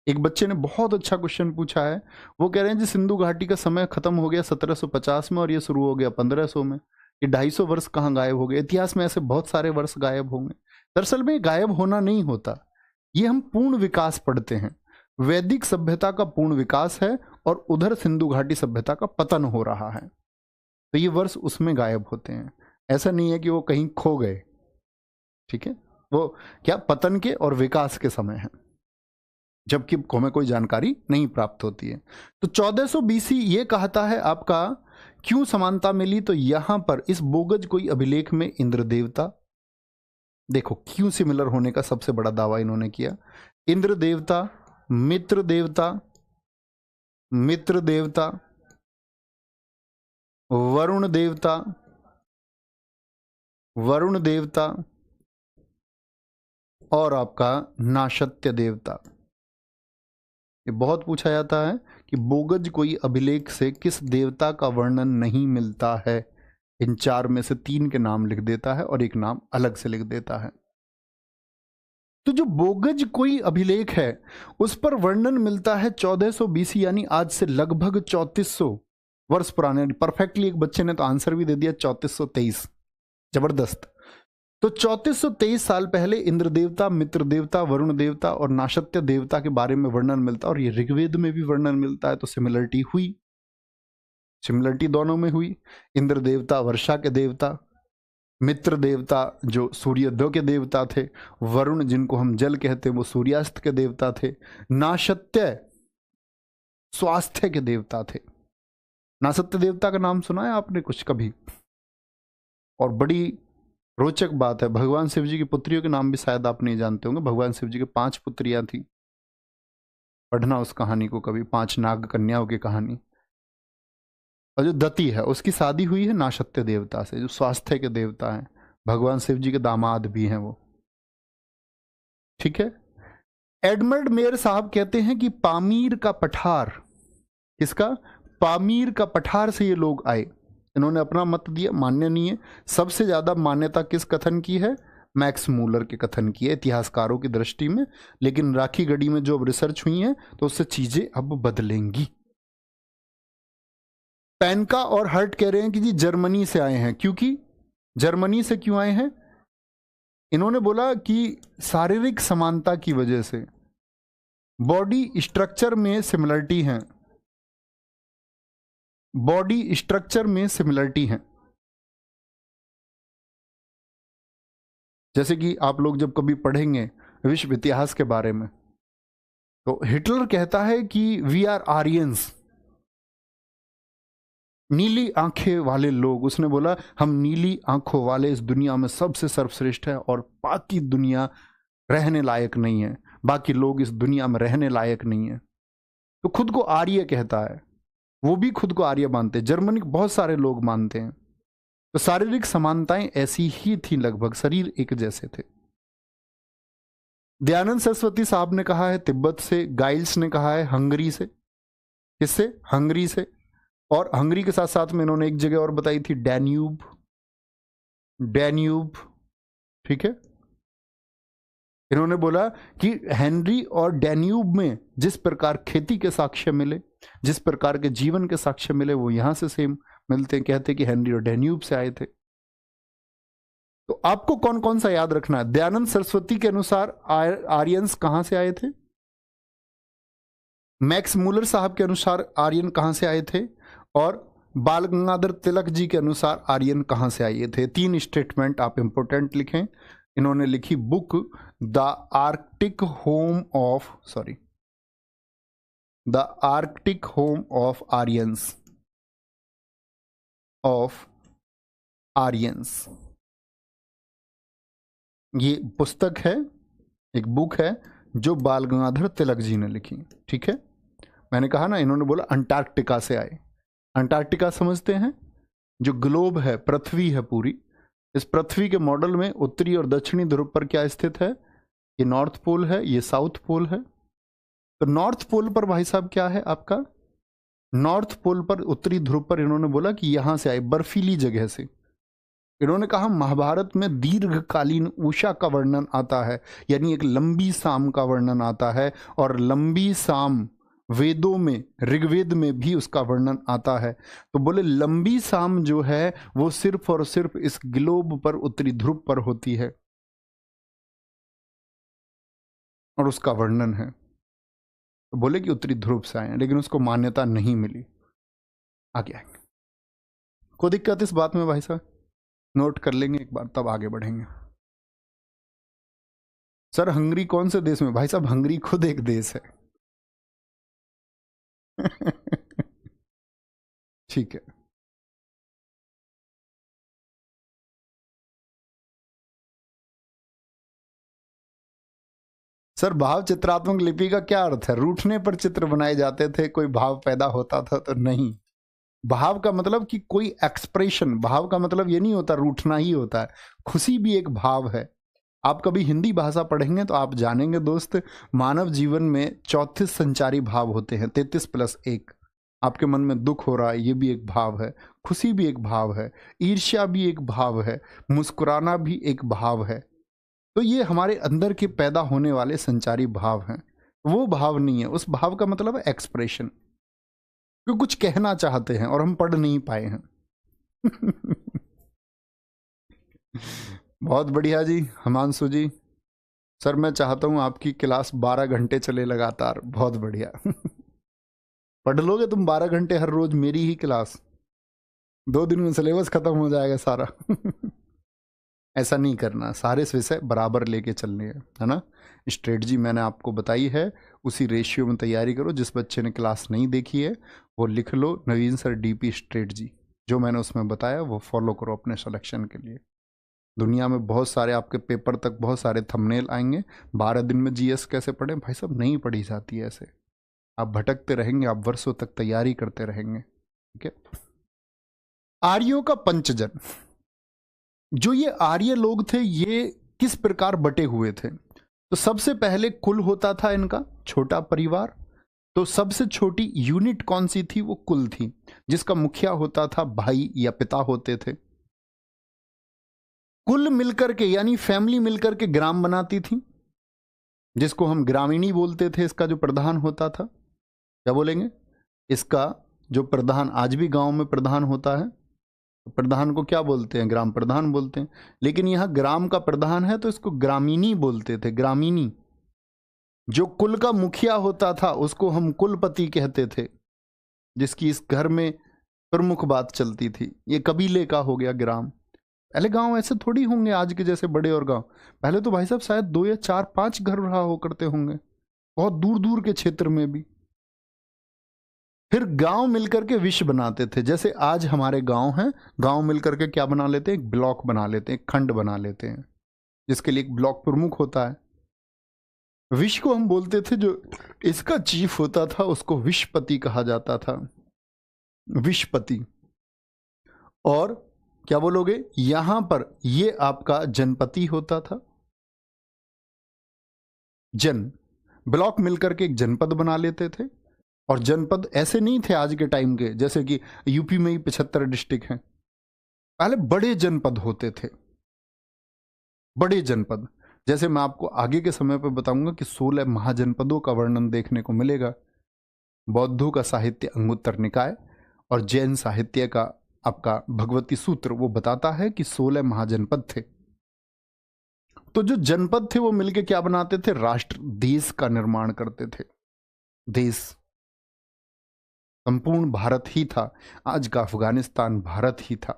एक बच्चे ने बहुत अच्छा क्वेश्चन पूछा है, वो कह रहे हैं जी सिंधु घाटी का समय खत्म हो गया 1750 में और ये शुरू हो गया 1500 में, ये 250 वर्ष कहाँ गायब हो गए? इतिहास में ऐसे बहुत सारे वर्ष गायब होंगे। दरअसल में गायब होना नहीं होता, ये हम पूर्ण विकास पढ़ते हैं। वैदिक सभ्यता का पूर्ण विकास है और उधर सिंधु घाटी सभ्यता का पतन हो रहा है, तो ये वर्ष उसमें गायब होते हैं। ऐसा नहीं है कि वो कहीं खो गए, ठीक है, वो क्या पतन के और विकास के समय है, जबकि हमें कोई जानकारी नहीं प्राप्त होती है। तो 1400 बीसी ये कहता है आपका क्यों समानता मिली, तो यहां पर इस बोगज कोई अभिलेख में इंद्र देवता, देखो क्यों सिमिलर होने का सबसे बड़ा दावा इन्होंने किया। इंद्र देवता, मित्र देवता, मित्र देवता, वरुण देवता, वरुण देवता और आपका नाशत्य देवता। ये बहुत पूछा जाता है कि बोगज कोई अभिलेख से किस देवता का वर्णन नहीं मिलता है। इन चार में से 3 के नाम लिख देता है और एक नाम अलग से लिख देता है। तो जो बोगज कोई अभिलेख है उस पर वर्णन मिलता है 1400 बीसी, यानी आज से लगभग 3400 वर्ष पुराने। परफेक्टली एक बच्चे ने तो आंसर भी दे दिया 3423, जबरदस्त। तो 3423 साल पहले इंद्र देवता, मित्र देवता, वरुण देवता और नाशत्य देवता के बारे में वर्णन मिलता है और ये ऋग्वेद में भी वर्णन मिलता है। तो सिमिलरिटी हुई, सिमिलरिटी दोनों में हुई। इंद्र देवता वर्षा के देवता, मित्र देवता जो सूर्योदय के देवता थे, वरुण जिनको हम जल कहते हैं वो सूर्यास्त के देवता थे, नाशत्य स्वास्थ्य के देवता थे। नाशत्य देवता का नाम सुना है आपने कुछ कभी? और बड़ी रोचक बात है, भगवान शिव जी की पुत्रियों के नाम भी शायद आप नहीं जानते होंगे। भगवान शिव जी के 5 पुत्रियां थी, पढ़ना उस कहानी को कभी, 5 नाग कन्याओं की कहानी। और जो दती है उसकी शादी हुई है नाशत्य देवता से, जो स्वास्थ्य के देवता हैं, भगवान शिव जी के दामाद भी हैं वो, ठीक है। एडमंड मेयर साहब कहते हैं कि पामीर का पठार, किसका? पामीर का पठार से ये लोग आए। इन्होंने अपना मत दिया, मान्य नहीं है। सबसे ज्यादा मान्यता किस कथन की है? मैक्स मूलर के कथन की है इतिहासकारों की दृष्टि में। लेकिन राखी गढ़ी में जो अब रिसर्च हुई है तो उससे चीजें अब बदलेंगी। पेनका और हर्ट कह रहे हैं कि जी जर्मनी से आए हैं। क्योंकि जर्मनी से क्यों आए हैं? इन्होंने बोला कि शारीरिक समानता की वजह से, बॉडी स्ट्रक्चर में सिमिलरिटी है, बॉडी स्ट्रक्चर में सिमिलरिटी है। जैसे कि आप लोग जब कभी पढ़ेंगे विश्व इतिहास के बारे में तो हिटलर कहता है कि वी आर आर्यंस, नीली आंखें वाले लोग। उसने बोला हम नीली आंखों वाले इस दुनिया में सबसे सर्वश्रेष्ठ है और बाकी दुनिया रहने लायक नहीं है, बाकी लोग इस दुनिया में रहने लायक नहीं है। तो खुद को आर्य कहता है, वो भी खुद को आर्य मानते हैं। जर्मनी के बहुत सारे लोग मानते हैं। तो शारीरिक समानताएं ऐसी ही थी, लगभग शरीर एक जैसे थे। दयानंद सरस्वती साहब ने कहा है तिब्बत से, गाइल्स ने कहा है हंगरी से। किससे? हंगरी से। और हंगरी के साथ साथ में इन्होंने एक जगह और बताई थी, डैन्यूब, डैन्यूब, ठीक है। इन्होंने बोला कि हेनरी और डैन्यूब में जिस प्रकार खेती के साक्ष्य मिले, जिस प्रकार के जीवन के साक्ष्य मिले, वो यहां से सेम मिलते हैं। कहते कि हेनरी और डैन्यूब से आए थे। तो आपको कौन कौन सा याद रखना है? दयानंद सरस्वती के अनुसार आर्यंस कहां से आए थे? मैक्स मूलर साहब के अनुसार आर्यन कहां से आए थे? और बाल गंगाधर तिलक जी के अनुसार आर्यन कहां से आए थे? 3 स्टेटमेंट आप इंपोर्टेंट लिखें। इन्होंने लिखी book the Arctic home of, sorry, the Arctic home of Aryans, of Aryans. ये पुस्तक है, एक बुक है जो बाल गंगाधर तिलक जी ने लिखी, ठीक है। मैंने कहा ना, इन्होंने बोला अंटार्कटिका से आए। अंटार्कटिका समझते हैं? जो ग्लोब है, पृथ्वी है पूरी, इस पृथ्वी के मॉडल में उत्तरी और दक्षिणी ध्रुव पर क्या स्थित है? ये नॉर्थ पोल है, ये साउथ पोल है। तो नॉर्थ पोल पर भाई साहब क्या है आपका? नॉर्थ पोल पर, उत्तरी ध्रुव पर इन्होंने बोला कि यहां से आए, बर्फीली जगह से। इन्होंने कहा महाभारत में दीर्घकालीन उषा का वर्णन आता है, यानी एक लंबी शाम का वर्णन आता है, और लंबी शाम वेदों में, ऋग्वेद में भी उसका वर्णन आता है। तो बोले लंबी शाम जो है वो सिर्फ और सिर्फ इस ग्लोब पर, उत्तरी ध्रुव पर होती है, और उसका वर्णन है। तो बोले कि उत्तरी ध्रुव से आए, लेकिन उसको मान्यता नहीं मिली। आगे आएंगे, कोई दिक्कत इस बात में भाई साहब? नोट कर लेंगे एक बार, तब आगे बढ़ेंगे। सर हंगरी कौन से देश में? भाई साहब हंगरी खुद एक देश है। ठीक है। सर भाव चित्रात्मक लिपि का क्या अर्थ है? रूठने पर चित्र बनाए जाते थे, कोई भाव पैदा होता था तो नहीं। भाव का मतलब कि कोई एक्सप्रेशन, भाव का मतलब ये नहीं होता रूठना ही होता है, खुशी भी एक भाव है। आप कभी हिंदी भाषा पढ़ेंगे तो आप जानेंगे दोस्त, मानव जीवन में 34 संचारी भाव होते हैं, 33 + 1। आपके मन में दुख हो रहा है, ये भी एक भाव है, खुशी भी एक भाव है, ईर्ष्या भी एक भाव है, मुस्कुराना भी एक भाव है। तो ये हमारे अंदर के पैदा होने वाले संचारी भाव हैं। वो भाव नहीं है, उस भाव का मतलब है एक्सप्रेशन, जो कुछ कहना चाहते हैं और हम पढ़ नहीं पाए हैं। बहुत बढ़िया जी हिमांशु जी। सर मैं चाहता हूं आपकी क्लास 12 घंटे चले लगातार। बहुत बढ़िया। पढ़ लोगे तुम 12 घंटे हर रोज मेरी ही क्लास? 2 दिन में सिलेबस खत्म हो जाएगा सारा। ऐसा नहीं करना, सारे विषय बराबर लेके चलने हैं, है ना। स्ट्रेटजी मैंने आपको बताई है, उसी रेशियो में तैयारी करो। जिस बच्चे ने क्लास नहीं देखी है वो लिख लो, नवीन सर डीपी स्ट्रेटजी, जो मैंने उसमें बताया वो फॉलो करो अपने सिलेक्शन के लिए। दुनिया में बहुत सारे आपके पेपर तक बहुत सारे थंबनेल आएंगे। 12 दिन में जीएस कैसे पढ़ें? भाई साहब नहीं पढ़ी जाती है ऐसे। आप भटकते रहेंगे, आप वर्षों तक तैयारी करते रहेंगे। ठीक है। आर्यों का पंचजन, जो ये आर्य लोग थे ये किस प्रकार बटे हुए थे? तो सबसे पहले कुल होता था इनका, छोटा परिवार। तो सबसे छोटी यूनिट कौन सी थी? वो कुल थी, जिसका मुखिया होता था भाई या पिता होते थे। कुल मिलकर के यानी फैमिली मिलकर के ग्राम बनाती थी, जिसको हम ग्रामीणी बोलते थे। इसका जो प्रधान होता था, क्या बोलेंगे? इसका जो प्रधान, आज भी गांव में प्रधान होता है, प्रधान को क्या बोलते हैं? ग्राम प्रधान बोलते हैं। लेकिन यहां ग्राम का प्रधान है तो इसको ग्रामीणी बोलते थे, ग्रामीणी। जो कुल का मुखिया होता था उसको हम कुलपति कहते थे, जिसकी इस घर में प्रमुख बात चलती थी। ये कबीले का हो गया ग्राम। पहले गांव ऐसे थोड़ी होंगे आज के जैसे बड़े और गांव। पहले तो भाई साहब शायद 2 या 4-5 घर रहा हो करते होंगे, बहुत दूर दूर के क्षेत्र में भी। फिर गांव मिलकर के विश्व बनाते थे। जैसे आज हमारे गांव हैं, गांव मिलकर के क्या बना लेते हैं? एक ब्लॉक बना लेते हैं, एक खंड बना लेते हैं, जिसके लिए एक ब्लॉक प्रमुख होता है। विश्व को हम बोलते थे, जो इसका चीफ होता था उसको विश्वपति कहा जाता था, विश्वपति। और क्या बोलोगे? यहां पर ये आपका जनपति होता था, जन। ब्लॉक मिलकर के एक जनपद बना लेते थे। और जनपद ऐसे नहीं थे आज के टाइम के, जैसे कि यूपी में ही 75 डिस्ट्रिक्ट हैं। पहले बड़े जनपद होते थे, बड़े जनपद। जैसे मैं आपको आगे के समय पर बताऊंगा कि 16 महाजनपदों का वर्णन देखने को मिलेगा। बौद्धों का साहित्य अंगुत्तर निकाय और जैन साहित्य का आपका भगवती सूत्र वो बताता है कि 16 महाजनपद थे। तो जो जनपद थे वो मिलके क्या बनाते थे? राष्ट्र, देश का निर्माण करते थे। देश संपूर्ण भारत ही था। आज का अफगानिस्तान भारत ही था,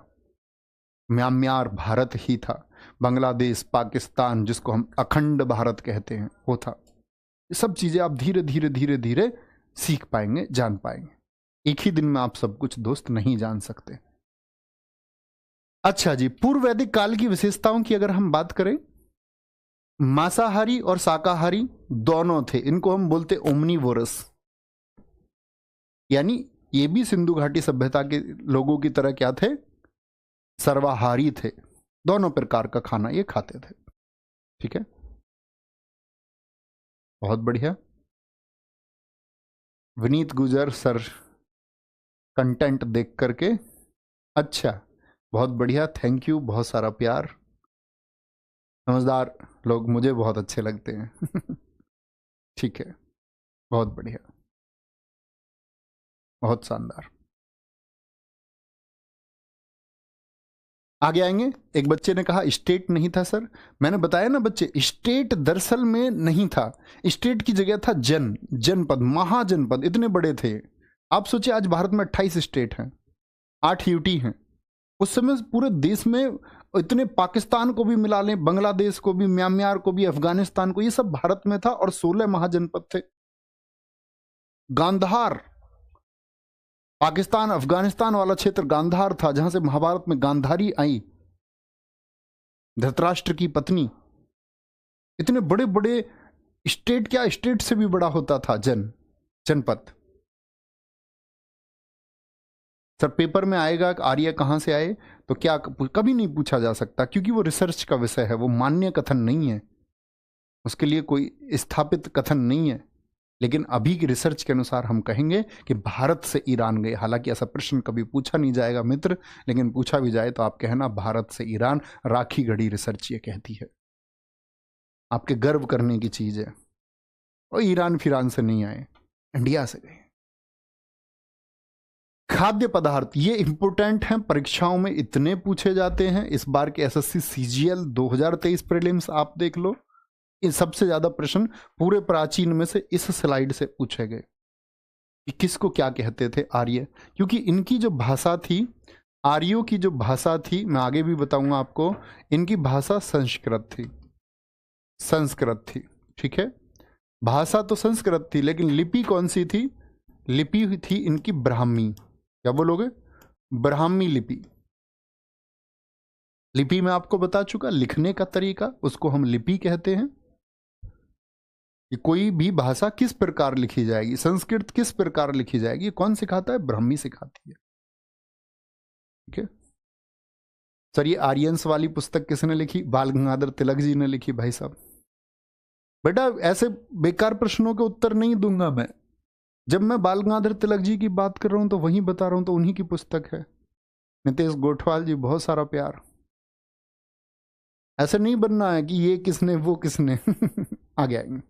म्यांमार भारत ही था, बांग्लादेश, पाकिस्तान, जिसको हम अखंड भारत कहते हैं, वो था। ये सब चीजें आप धीरे धीरे धीरे धीरे सीख पाएंगे, जान पाएंगे। एक ही दिन में आप सब कुछ दोस्त नहीं जान सकते। अच्छा जी, पूर्व वैदिक काल की विशेषताओं की अगर हम बात करें, मांसाहारी और शाकाहारी दोनों थे। इनको हम बोलते ओमनीवोरस, यानी ये भी सिंधु घाटी सभ्यता के लोगों की तरह क्या थे? सर्वाहारी थे, दोनों प्रकार का खाना ये खाते थे। ठीक है, बहुत बढ़िया। विनीत गुजर सर, कंटेंट देख करके, अच्छा, बहुत बढ़िया, थैंक यू, बहुत सारा प्यार। समझदार लोग मुझे बहुत अच्छे लगते हैं। ठीक है, बहुत बढ़िया, बहुत शानदार। आगे आएंगे। एक बच्चे ने कहा स्टेट नहीं था सर। मैंने बताया ना बच्चे, स्टेट दरअसल में नहीं था, स्टेट की जगह था जनपद, महाजनपद, इतने बड़े थे। आप सोचिए आज भारत में 28 स्टेट हैं, 8 यूटी हैं। उस समय पूरे देश में इतने, पाकिस्तान को भी मिला लें, बांग्लादेश को भी, म्यांमार को भी, अफगानिस्तान को, ये सब भारत में था। और 16 महाजनपद थे। गांधार, पाकिस्तान अफगानिस्तान वाला क्षेत्र गांधार था, जहां से महाभारत में गांधारी आई, धृतराष्ट्र की पत्नी। इतने बड़े बड़े स्टेट, क्या स्टेट से भी बड़ा होता था जनपद। सर पेपर में आएगा आर्य कहां से आए, तो क्या कभी नहीं पूछा जा सकता, क्योंकि वो रिसर्च का विषय है, वो मान्य कथन नहीं है, उसके लिए कोई स्थापित कथन नहीं है। लेकिन अभी की रिसर्च के अनुसार हम कहेंगे कि भारत से ईरान गए। हालांकि ऐसा प्रश्न कभी पूछा नहीं जाएगा मित्र, लेकिन पूछा भी जाए तो आप कहना भारत से ईरान, राखी गढ़ी रिसर्च ये कहती है। आपके गर्व करने की चीज है। और ईरान फिरान से नहीं आए, इंडिया से गए। खाद्य पदार्थ ये इंपोर्टेंट हैं, परीक्षाओं में इतने पूछे जाते हैं। इस बार के एसएससी सीजीएल 2023 प्रीलिम्स आप देख लो, इन सबसे ज्यादा प्रश्न पूरे प्राचीन में से इस स्लाइड से पूछे गए कि किसको क्या कहते थे आर्य, क्योंकि इनकी जो भाषा थी, आर्यों की जो भाषा थी, मैं आगे भी बताऊंगा आपको, इनकी भाषा संस्कृत थी, संस्कृत थी। ठीक है, भाषा तो संस्कृत थी, लेकिन लिपि कौन सी थी? लिपि थी इनकी ब्राह्मी। क्या बोलोगे? ब्राह्मी लिपि। लिपि में आपको बता चुका, लिखने का तरीका, उसको हम लिपि कहते हैं। कि कोई भी भाषा किस प्रकार लिखी जाएगी, संस्कृत किस प्रकार लिखी जाएगी, कौन सिखाता है? ब्राह्मी सिखाती है। ठीक है सर, ये आर्यंस वाली पुस्तक किसने लिखी? बाल गंगाधर तिलक जी ने लिखी। भाई साहब, बेटा ऐसे बेकार प्रश्नों के उत्तर नहीं दूंगा मैं। जब मैं बाल गंगाधर तिलक जी की बात कर रहा हूं तो वहीं बता रहा हूं, तो उन्हीं की पुस्तक है। नितेश गोठवाल जी, बहुत सारा प्यार। ऐसे नहीं बनना है कि ये किसने वो किसने। आगे आएंगे,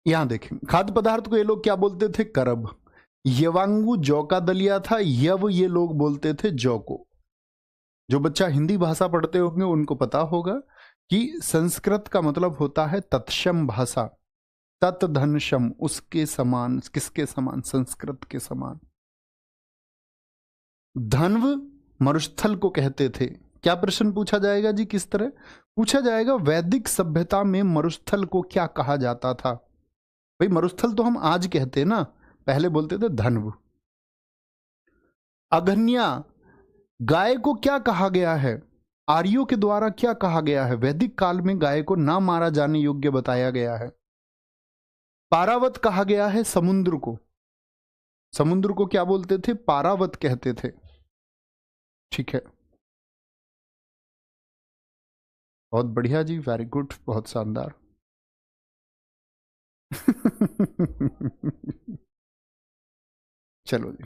यहां देखें खाद्य पदार्थ को ये लोग क्या बोलते थे? करब। यवांगु जौ का दलिया था, यव ये लोग बोलते थे जौ को। जो बच्चा हिंदी भाषा पढ़ते होंगे उनको पता होगा कि संस्कृत का मतलब होता है तत्सम भाषा, तत् धन शम, उसके समान। किसके समान? संस्कृत के समान। धन्व मरुस्थल को कहते थे। क्या प्रश्न पूछा जाएगा जी? किस तरह पूछा जाएगा? वैदिक सभ्यता में मरुस्थल को क्या कहा जाता था? भाई मरुस्थल तो हम आज कहते हैं ना, पहले बोलते थे धन्व। अघन्या, गाय को क्या कहा गया है? आर्यों के द्वारा क्या कहा गया है? वैदिक काल में गाय को ना मारा जाने योग्य बताया गया है। पारावत कहा गया है समुद्र को। समुद्र को क्या बोलते थे? पारावत कहते थे। ठीक है, बहुत बढ़िया जी, वेरी गुड, बहुत शानदार। चलो जी,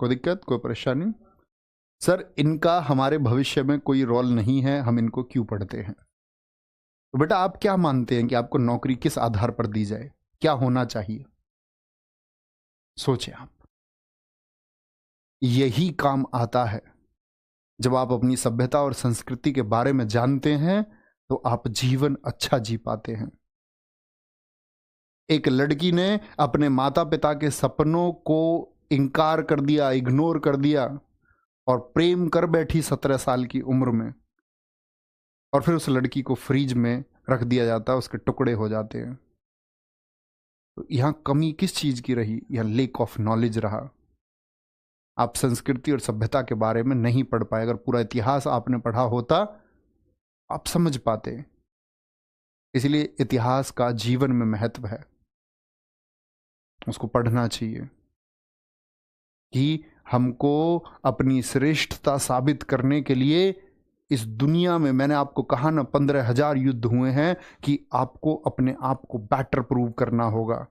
कोई दिक्कत, कोई परेशानी? सर इनका हमारे भविष्य में कोई रोल नहीं है, हम इनको क्यों पढ़ते हैं? तो बेटा आप क्या मानते हैं कि आपको नौकरी किस आधार पर दी जाए, क्या होना चाहिए? सोचें आप। यही काम आता है जब आप अपनी सभ्यता और संस्कृति के बारे में जानते हैं, तो आप जीवन अच्छा जी पाते हैं। एक लड़की ने अपने माता पिता के सपनों को इनकार कर दिया, इग्नोर कर दिया, और प्रेम कर बैठी 17 साल की उम्र में, और फिर उस लड़की को फ्रीज में रख दिया जाता है, उसके टुकड़े हो जाते हैं। तो यहां कमी किस चीज की रही? यह लेक ऑफ नॉलेज रहा। आप संस्कृति और सभ्यता के बारे में नहीं पढ़ पाए। अगर पूरा इतिहास आपने पढ़ा होता, आप समझ पाते। इसलिए इतिहास का जीवन में महत्व है, उसको पढ़ना चाहिए। कि हमको अपनी श्रेष्ठता साबित करने के लिए इस दुनिया में, मैंने आपको कहा ना 15,000 युद्ध हुए हैं, कि आपको अपने आप को बेटर प्रूव करना होगा।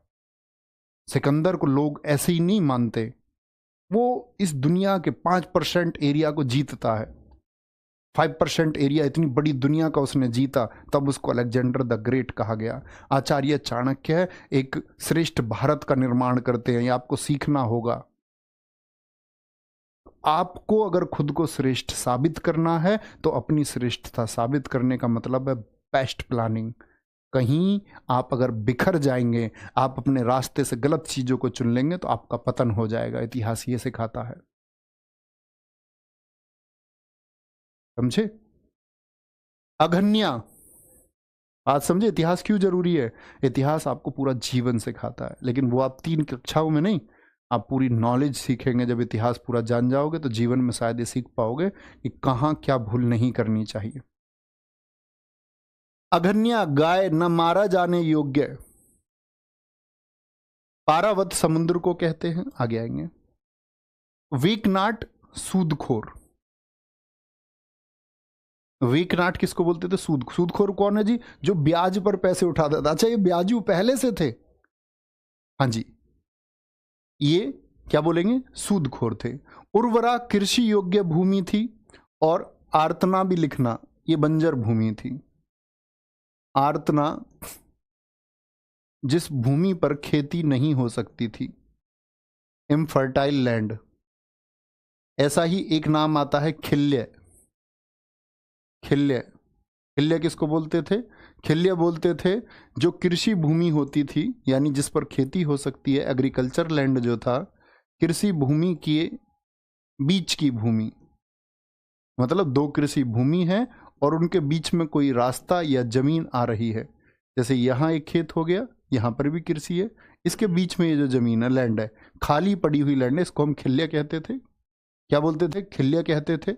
सिकंदर को लोग ऐसे ही नहीं मानते, वो इस दुनिया के 5% एरिया को जीतता है। 5% एरिया, इतनी बड़ी दुनिया का उसने जीता, तब उसको अलेक्जेंडर द ग्रेट कहा गया। आचार्य चाणक्य एक श्रेष्ठ भारत का निर्माण करते हैं, ये आपको सीखना होगा। आपको अगर खुद को श्रेष्ठ साबित करना है तो अपनी श्रेष्ठता साबित करने का मतलब है बेस्ट प्लानिंग। कहीं आप अगर बिखर जाएंगे, आप अपने रास्ते से गलत चीजों को चुन लेंगे तो आपका पतन हो जाएगा। इतिहास ये सिखाता है, समझे? अघन्या, आज समझे इतिहास क्यों जरूरी है। इतिहास आपको पूरा जीवन सिखाता है, लेकिन वो आप 3 कक्षाओं में नहीं, आप पूरी नॉलेज सीखेंगे। जब इतिहास पूरा जान जाओगे तो जीवन में शायद ये सीख पाओगे कि कहाँ क्या भूल नहीं करनी चाहिए। अघन्या, गाय न मारा जाने योग्य। पारावत समुद्र को कहते हैं, आगे आएंगे। वीकनाट, सूदखोर। वीकनाट किसको बोलते थे? सूदखोर कौन है जी? जो ब्याज पर पैसे उठाता था। अच्छा, ये ब्याजू पहले से थे? हाँ जी, ये क्या बोलेंगे? सूदखोर थे। उर्वरा कृषि योग्य भूमि थी, और आर्तना भी लिखना, ये बंजर भूमि थी। आर्तना, जिस भूमि पर खेती नहीं हो सकती थी, इनफर्टाइल लैंड। ऐसा ही एक नाम आता है खिल्य। खिल्य, खिल्य किसको बोलते थे? खिल्य बोलते थे जो कृषि भूमि होती थी, यानी जिस पर खेती हो सकती है, एग्रीकल्चर लैंड जो था, कृषि भूमि के बीच की भूमि, मतलब 2 कृषि भूमि है और उनके बीच में कोई रास्ता या जमीन आ रही है। जैसे यहाँ एक खेत हो गया, यहाँ पर भी कृषि है, इसके बीच में ये जो जमीन है, लैंड है, खाली पड़ी हुई लैंड है, इसको हम खिल्य कहते थे। क्या बोलते थे? खिल्य कहते थे।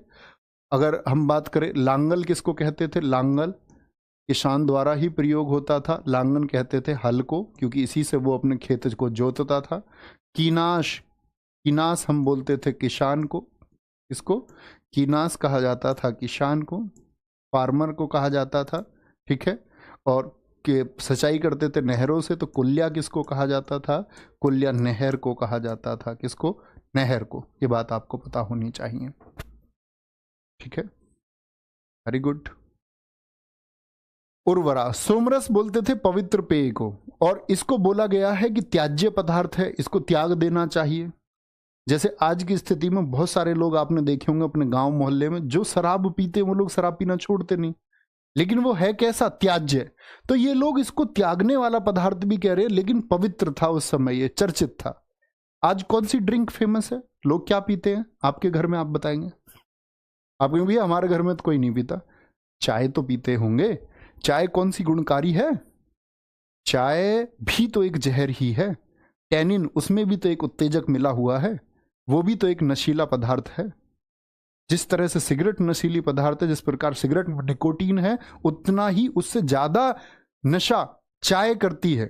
अगर हम बात करें, लांगल किसको कहते थे? लांगल किसान द्वारा ही प्रयोग होता था। लांगन कहते थे हल को, क्योंकि इसी से वो अपने खेत को जोतता था। कीनाश, कीनास हम बोलते थे किसान को। इसको कीनास कहा जाता था किसान को, फार्मर को कहा जाता था, ठीक है। और के सिंचाई करते थे नहरों से, तो कुल्या किसको कहा जाता था? कुल्या नहर को कहा जाता था। किसको? नहर को। ये बात आपको पता होनी चाहिए, ठीक है, वेरी गुड। उर्वरा, सोमरस बोलते थे पवित्र पेय को, और इसको बोला गया है कि त्याज्य पदार्थ है, इसको त्याग देना चाहिए। जैसे आज की स्थिति में बहुत सारे लोग आपने देखे होंगे अपने गांव मोहल्ले में, जो शराब पीते वो लोग शराब पीना छोड़ते नहीं, लेकिन वो है कैसा? त्याज्य। तो ये लोग इसको त्यागने वाला पदार्थ भी कह रहे हैं, लेकिन पवित्र था उस समय, ये चर्चित था। आज कौन सी ड्रिंक फेमस है? लोग क्या पीते हैं आपके घर में? आप बताएंगे। आप कहेंगे भैया हमारे घर में तो कोई नहीं पीता। चाय तो पीते होंगे। चाय कौन सी गुणकारी है? चाय भी तो एक जहर ही है। टैनिन, उसमें भी तो एक उत्तेजक मिला हुआ है, वो भी तो एक नशीला पदार्थ है। जिस तरह से सिगरेट नशीली पदार्थ है, जिस प्रकार सिगरेट में निकोटीन है, उतना ही उससे ज्यादा नशा चाय करती है।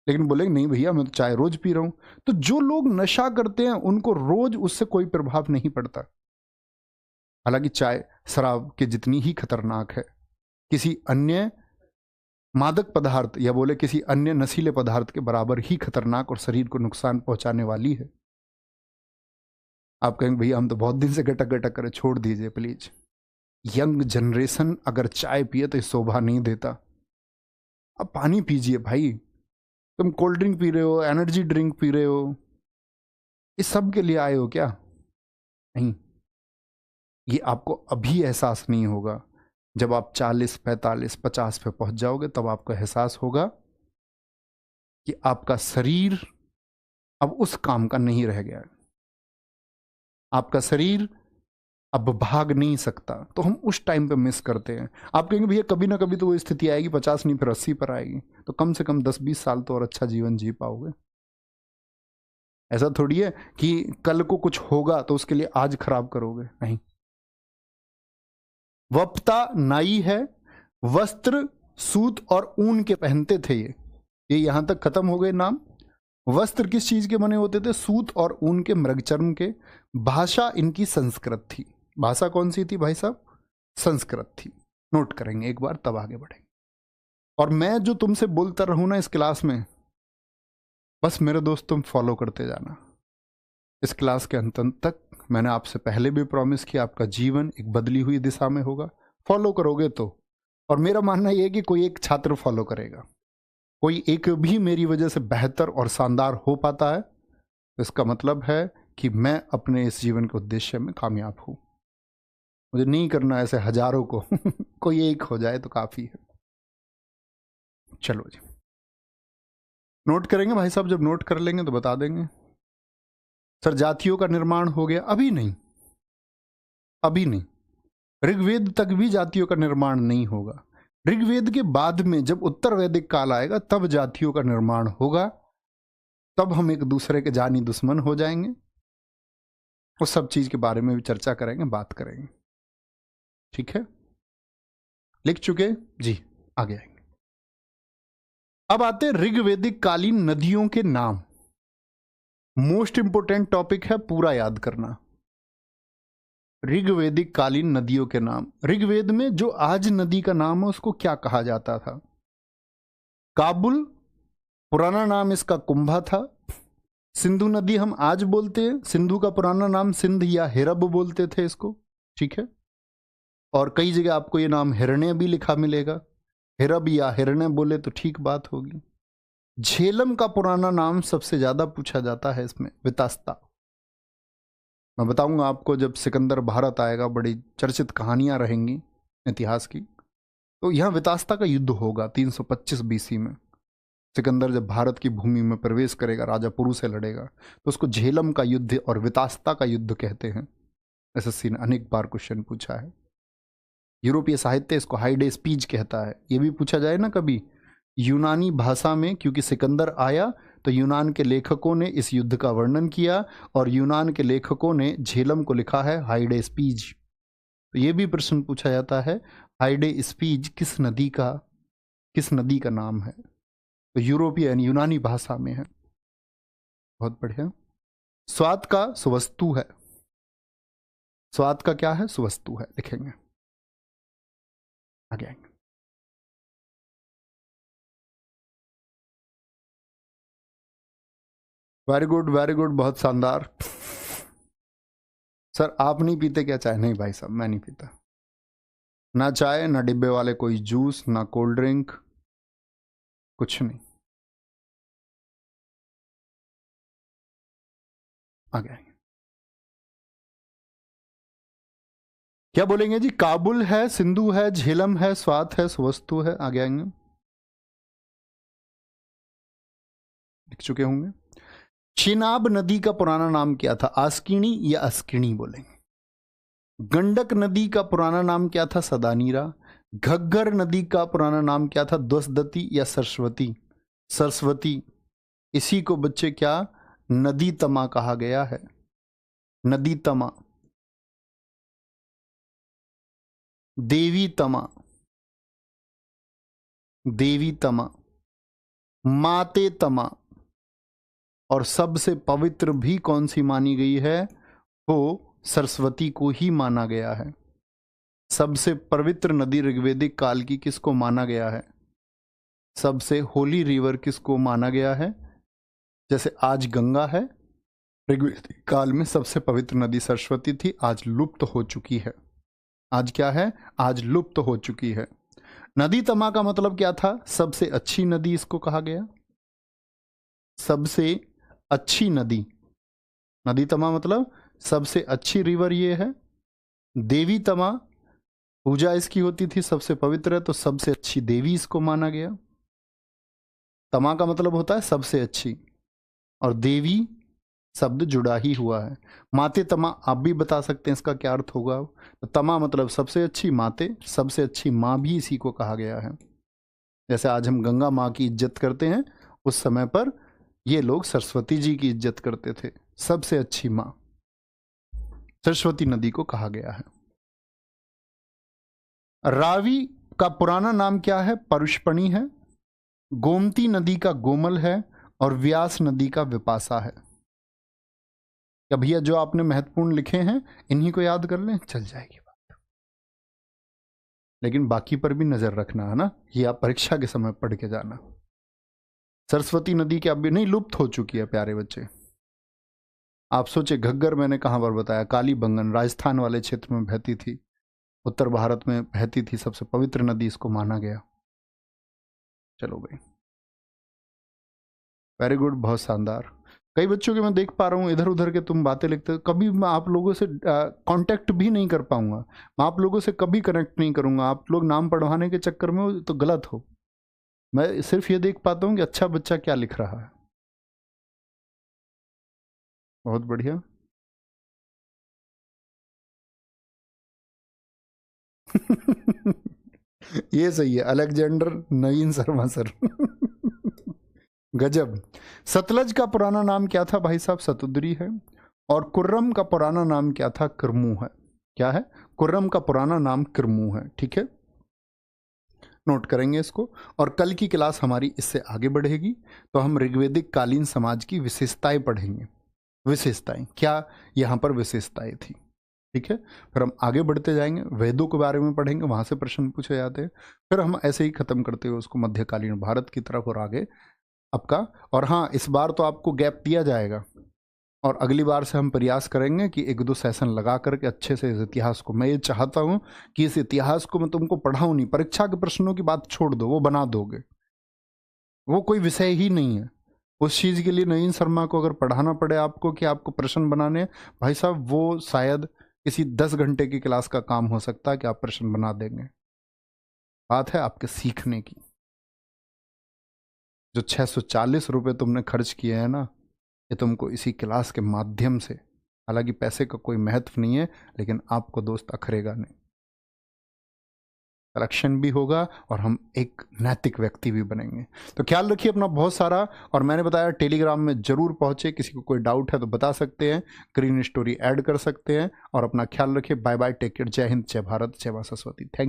लेकिन बोलेंगे नहीं भैया मैं तो चाय रोज पी रहा हूं। तो जो लोग नशा करते हैं उनको रोज उससे कोई प्रभाव नहीं पड़ता। हालांकि चाय शराब के जितनी ही खतरनाक है, किसी अन्य मादक पदार्थ या बोले किसी अन्य नशीले पदार्थ के बराबर ही खतरनाक और शरीर को नुकसान पहुंचाने वाली है। आप कहेंगे भैया हम तो बहुत दिन से गटक गटक करे, छोड़ दीजिए प्लीज। यंग जनरेशन अगर चाय पिए तो शोभा नहीं देता। अब पानी पीजिए भाई। तुम कोल्ड ड्रिंक पी रहे हो, एनर्जी ड्रिंक पी रहे हो, इस सब के लिए आए हो क्या? नहीं, ये आपको अभी एहसास नहीं होगा। जब आप 40, 45, 50 पे पहुंच जाओगे तब आपको एहसास होगा कि आपका शरीर अब उस काम का नहीं रह गया है। आपका शरीर अब भाग नहीं सकता, तो हम उस टाइम पे मिस करते हैं। आप कहेंगे भैया कभी ना कभी तो वो स्थिति आएगी, 50 नहीं फिर 80 पर आएगी, तो कम से कम 10-20 साल तो और अच्छा जीवन जी पाओगे। ऐसा थोड़ी है कि कल को कुछ होगा तो उसके लिए आज खराब करोगे, नहीं। वप्ता नाई है, वस्त्र सूत और ऊन के पहनते थे। ये यहां तक खत्म हो गए नाम। वस्त्र किस चीज के बने होते थे? सूत और ऊन के, मृगचर्म के। भाषा इनकी संस्कृत थी। भाषा कौन सी थी भाई साहब? संस्कृत थी। नोट करेंगे एक बार, तब आगे बढ़ेंगे। और मैं जो तुमसे बोलता रहूं ना इस क्लास में, बस मेरे दोस्त तुम फॉलो करते जाना। इस क्लास के अंत तक मैंने आपसे पहले भी प्रॉमिस किया, आपका जीवन एक बदली हुई दिशा में होगा। फॉलो करोगे तो। और मेरा मानना यह है कि कोई एक छात्र फॉलो करेगा, कोई एक भी मेरी वजह से बेहतर और शानदार हो पाता है, इसका मतलब है कि मैं अपने इस जीवन के उद्देश्य में कामयाब हूं। मुझे नहीं करना ऐसे हजारों को कोई एक हो जाए तो काफी है। चलो जी, नोट करेंगे भाई साहब, जब नोट कर लेंगे तो बता देंगे। सर जातियों का निर्माण हो गया? अभी नहीं, अभी नहीं। ऋग्वेद तक भी जातियों का निर्माण नहीं होगा। ऋग्वेद के बाद में जब उत्तर वैदिक काल आएगा तब जातियों का निर्माण होगा, तब हम एक दूसरे के जानी दुश्मन हो जाएंगे। उस सब चीज के बारे में भी चर्चा करेंगे, बात करेंगे। ठीक है, लिख चुके जी, आगे आएंगे। अब आते हैं ऋग्वेदिक कालीन नदियों के नाम। मोस्ट इंपोर्टेंट टॉपिक है, पूरा याद करना। ऋग्वेदिक कालीन नदियों के नाम। ऋग्वेद में जो आज नदी का नाम है उसको क्या कहा जाता था? काबुल, पुराना नाम इसका कुंभा था। सिंधु नदी हम आज बोलते हैं, सिंधु का पुराना नाम सिंध या हिरब बोलते थे इसको। ठीक है, और कई जगह आपको ये नाम हिरण्य भी लिखा मिलेगा। हिरब या हिरण्य बोले तो ठीक बात होगी। झेलम का पुराना नाम सबसे ज्यादा पूछा जाता है इसमें, वितास्ता। मैं बताऊंगा आपको, जब सिकंदर भारत आएगा बड़ी चर्चित कहानियां रहेंगी इतिहास की, तो यहां वितास्ता का युद्ध होगा 325 बीसी में। सिकंदर जब भारत की भूमि में प्रवेश करेगा, राजा पुरु से लड़ेगा, तो उसको झेलम का युद्ध और वितास्ता का युद्ध कहते हैं। एसएससी ने अनेक बार क्वेश्चन पूछा है। यूरोपीय साहित्य इसको हाइडे स्पीच कहता है। ये भी पूछा जाए ना कभी यूनानी भाषा में, क्योंकि सिकंदर आया तो यूनान के लेखकों ने इस युद्ध का वर्णन किया और यूनान के लेखकों ने झेलम को लिखा है हाइडे स्पीच। तो ये भी प्रश्न पूछा जाता है, हाइडे स्पीच किस नदी का नाम है? तो यूरोपीय यानी यूनानी भाषा में है। बहुत बढ़िया। स्वाद का सुवस्तु है। स्वाद का क्या है? सुवस्तु है, लिखेंगे, आगे आएंगे। वेरी गुड, वेरी गुड, बहुत शानदार। सर आप नहीं पीते क्या चाय? नहीं भाई साहब, मैं नहीं पीता, ना चाय, ना डिब्बे वाले कोई जूस, ना कोल्ड ड्रिंक, कुछ नहीं। आगे आएंगे। क्या बोलेंगे जी? काबुल है, सिंधु है, झेलम है, स्वात है, सुवस्तु है। आगे आएंगे, लिख चुके होंगे। चिनाब नदी का पुराना नाम क्या था? आस्किनी या अस्किनी बोलेंगे। गंडक नदी का पुराना नाम क्या था? सदानीरा। घग्गर नदी का पुराना नाम क्या था? द्वसदती या सरस्वती? सरस्वती। इसी को बच्चे क्या नदी तमा कहा गया है? नदी तमा, देवी तमा, देवी तमा, माते तमा, और सबसे पवित्र भी कौन सी मानी गई है? वो सरस्वती को ही माना गया है। सबसे पवित्र नदी ऋग्वेदिक काल की किसको माना गया है? सबसे होली रिवर किसको माना गया है? जैसे आज गंगा है, ऋग्वेदिक काल में सबसे पवित्र नदी सरस्वती थी, आज लुप्त हो चुकी है। आज क्या है? आज लुप्त हो चुकी है। नदी तमा का मतलब क्या था? सबसे अच्छी नदी इसको कहा गया, सबसे अच्छी नदी। नदी तमा मतलब सबसे अच्छी रिवर ये है। देवी तमा, पूजा इसकी होती थी, सबसे पवित्र है, तो सबसे अच्छी देवी इसको माना गया। तमा का मतलब होता है सबसे अच्छी, और देवी शब्द जुड़ा ही हुआ है। माते तमा आप भी बता सकते हैं इसका क्या अर्थ होगा। तो तमा मतलब सबसे अच्छी, माते सबसे अच्छी माँ भी इसी को कहा गया है। जैसे आज हम गंगा माँ की इज्जत करते हैं, उस समय पर ये लोग सरस्वती जी की इज्जत करते थे। सबसे अच्छी माँ सरस्वती नदी को कहा गया है। रावी का पुराना नाम क्या है? परुष्पणी है। गोमती नदी का गोमल है, और व्यास नदी का विपासा है। क्या भैया जो आपने महत्वपूर्ण लिखे हैं इन्हीं को याद कर लें, चल जाएगी बात। लेकिन बाकी पर भी नजर रखना है ना, ये आप परीक्षा के समय पढ़ के जाना। सरस्वती नदी क्या अभी नहीं लुप्त हो चुकी है प्यारे बच्चे? आप सोचे घग्गर मैंने कहां पर बताया, कालीबंगन राजस्थान वाले क्षेत्र में बहती थी, उत्तर भारत में बहती थी, सबसे पवित्र नदी इसको माना गया। चलो भाई, वेरी गुड, बहुत शानदार। कई बच्चों के मैं देख पा रहा हूँ इधर उधर के तुम बातें लिखते, कभी मैं आप लोगों से कांटेक्ट भी नहीं कर पाऊंगा, मैं आप लोगों से कभी कनेक्ट नहीं करूंगा। आप लोग नाम पढ़वाने के चक्कर में हो तो गलत हो। मैं सिर्फ ये देख पाता हूँ कि अच्छा बच्चा क्या लिख रहा है। बहुत बढ़िया। ये सही है, अलेक्जेंडर नवीन शर्मा सर। गजब। सतलज का पुराना नाम क्या था भाई साहब? सतुद्री है। और कुर्रम का पुराना नाम क्या था? किरमू है। क्या है? कुर्रम का पुराना नाम किरमू है। ठीक है, नोट करेंगे इसको। और कल की क्लास हमारी इससे आगे बढ़ेगी तो हम ऋग्वेदिक कालीन समाज की विशेषताएं पढ़ेंगे। विशेषताएं क्या, यहां पर विशेषताएं थी। ठीक है, फिर हम आगे बढ़ते जाएंगे, वेदों के बारे में पढ़ेंगे, वहां से प्रश्न पूछे जाते हैं। फिर हम ऐसे ही खत्म करते हुए उसको मध्यकालीन भारत की तरफ और आगे आपका। और हाँ, इस बार तो आपको गैप दिया जाएगा और अगली बार से हम प्रयास करेंगे कि 1-2 सेशन लगा करके अच्छे से इस इतिहास को, मैं ये चाहता हूँ कि इस इतिहास को मैं तुमको पढ़ाऊँ नहीं, परीक्षा के प्रश्नों की बात छोड़ दो, वो बना दोगे, वो कोई विषय ही नहीं है। उस चीज़ के लिए नवीन शर्मा को अगर पढ़ाना पड़े आपको कि आपको प्रश्न बनाने, भाई साहब वो शायद किसी 10 घंटे की क्लास का काम हो सकता है कि आप प्रश्न बना देंगे। बात है आपके सीखने की। जो 640 रुपये तुमने खर्च किए हैं ना, ये तुमको इसी क्लास के माध्यम से, हालांकि पैसे का कोई महत्व नहीं है, लेकिन आपको दोस्त अखरेगा नहीं, कलेक्शन भी होगा और हम एक नैतिक व्यक्ति भी बनेंगे। तो ख्याल रखिए अपना बहुत सारा। और मैंने बताया टेलीग्राम में जरूर पहुंचे, किसी को कोई डाउट है तो बता सकते हैं, ग्रीन स्टोरी ऐड कर सकते हैं। और अपना ख्याल रखिए, बाय बाय, टेक केयर, जय हिंद, जय भारत, जय मां सरस्वती। थैंक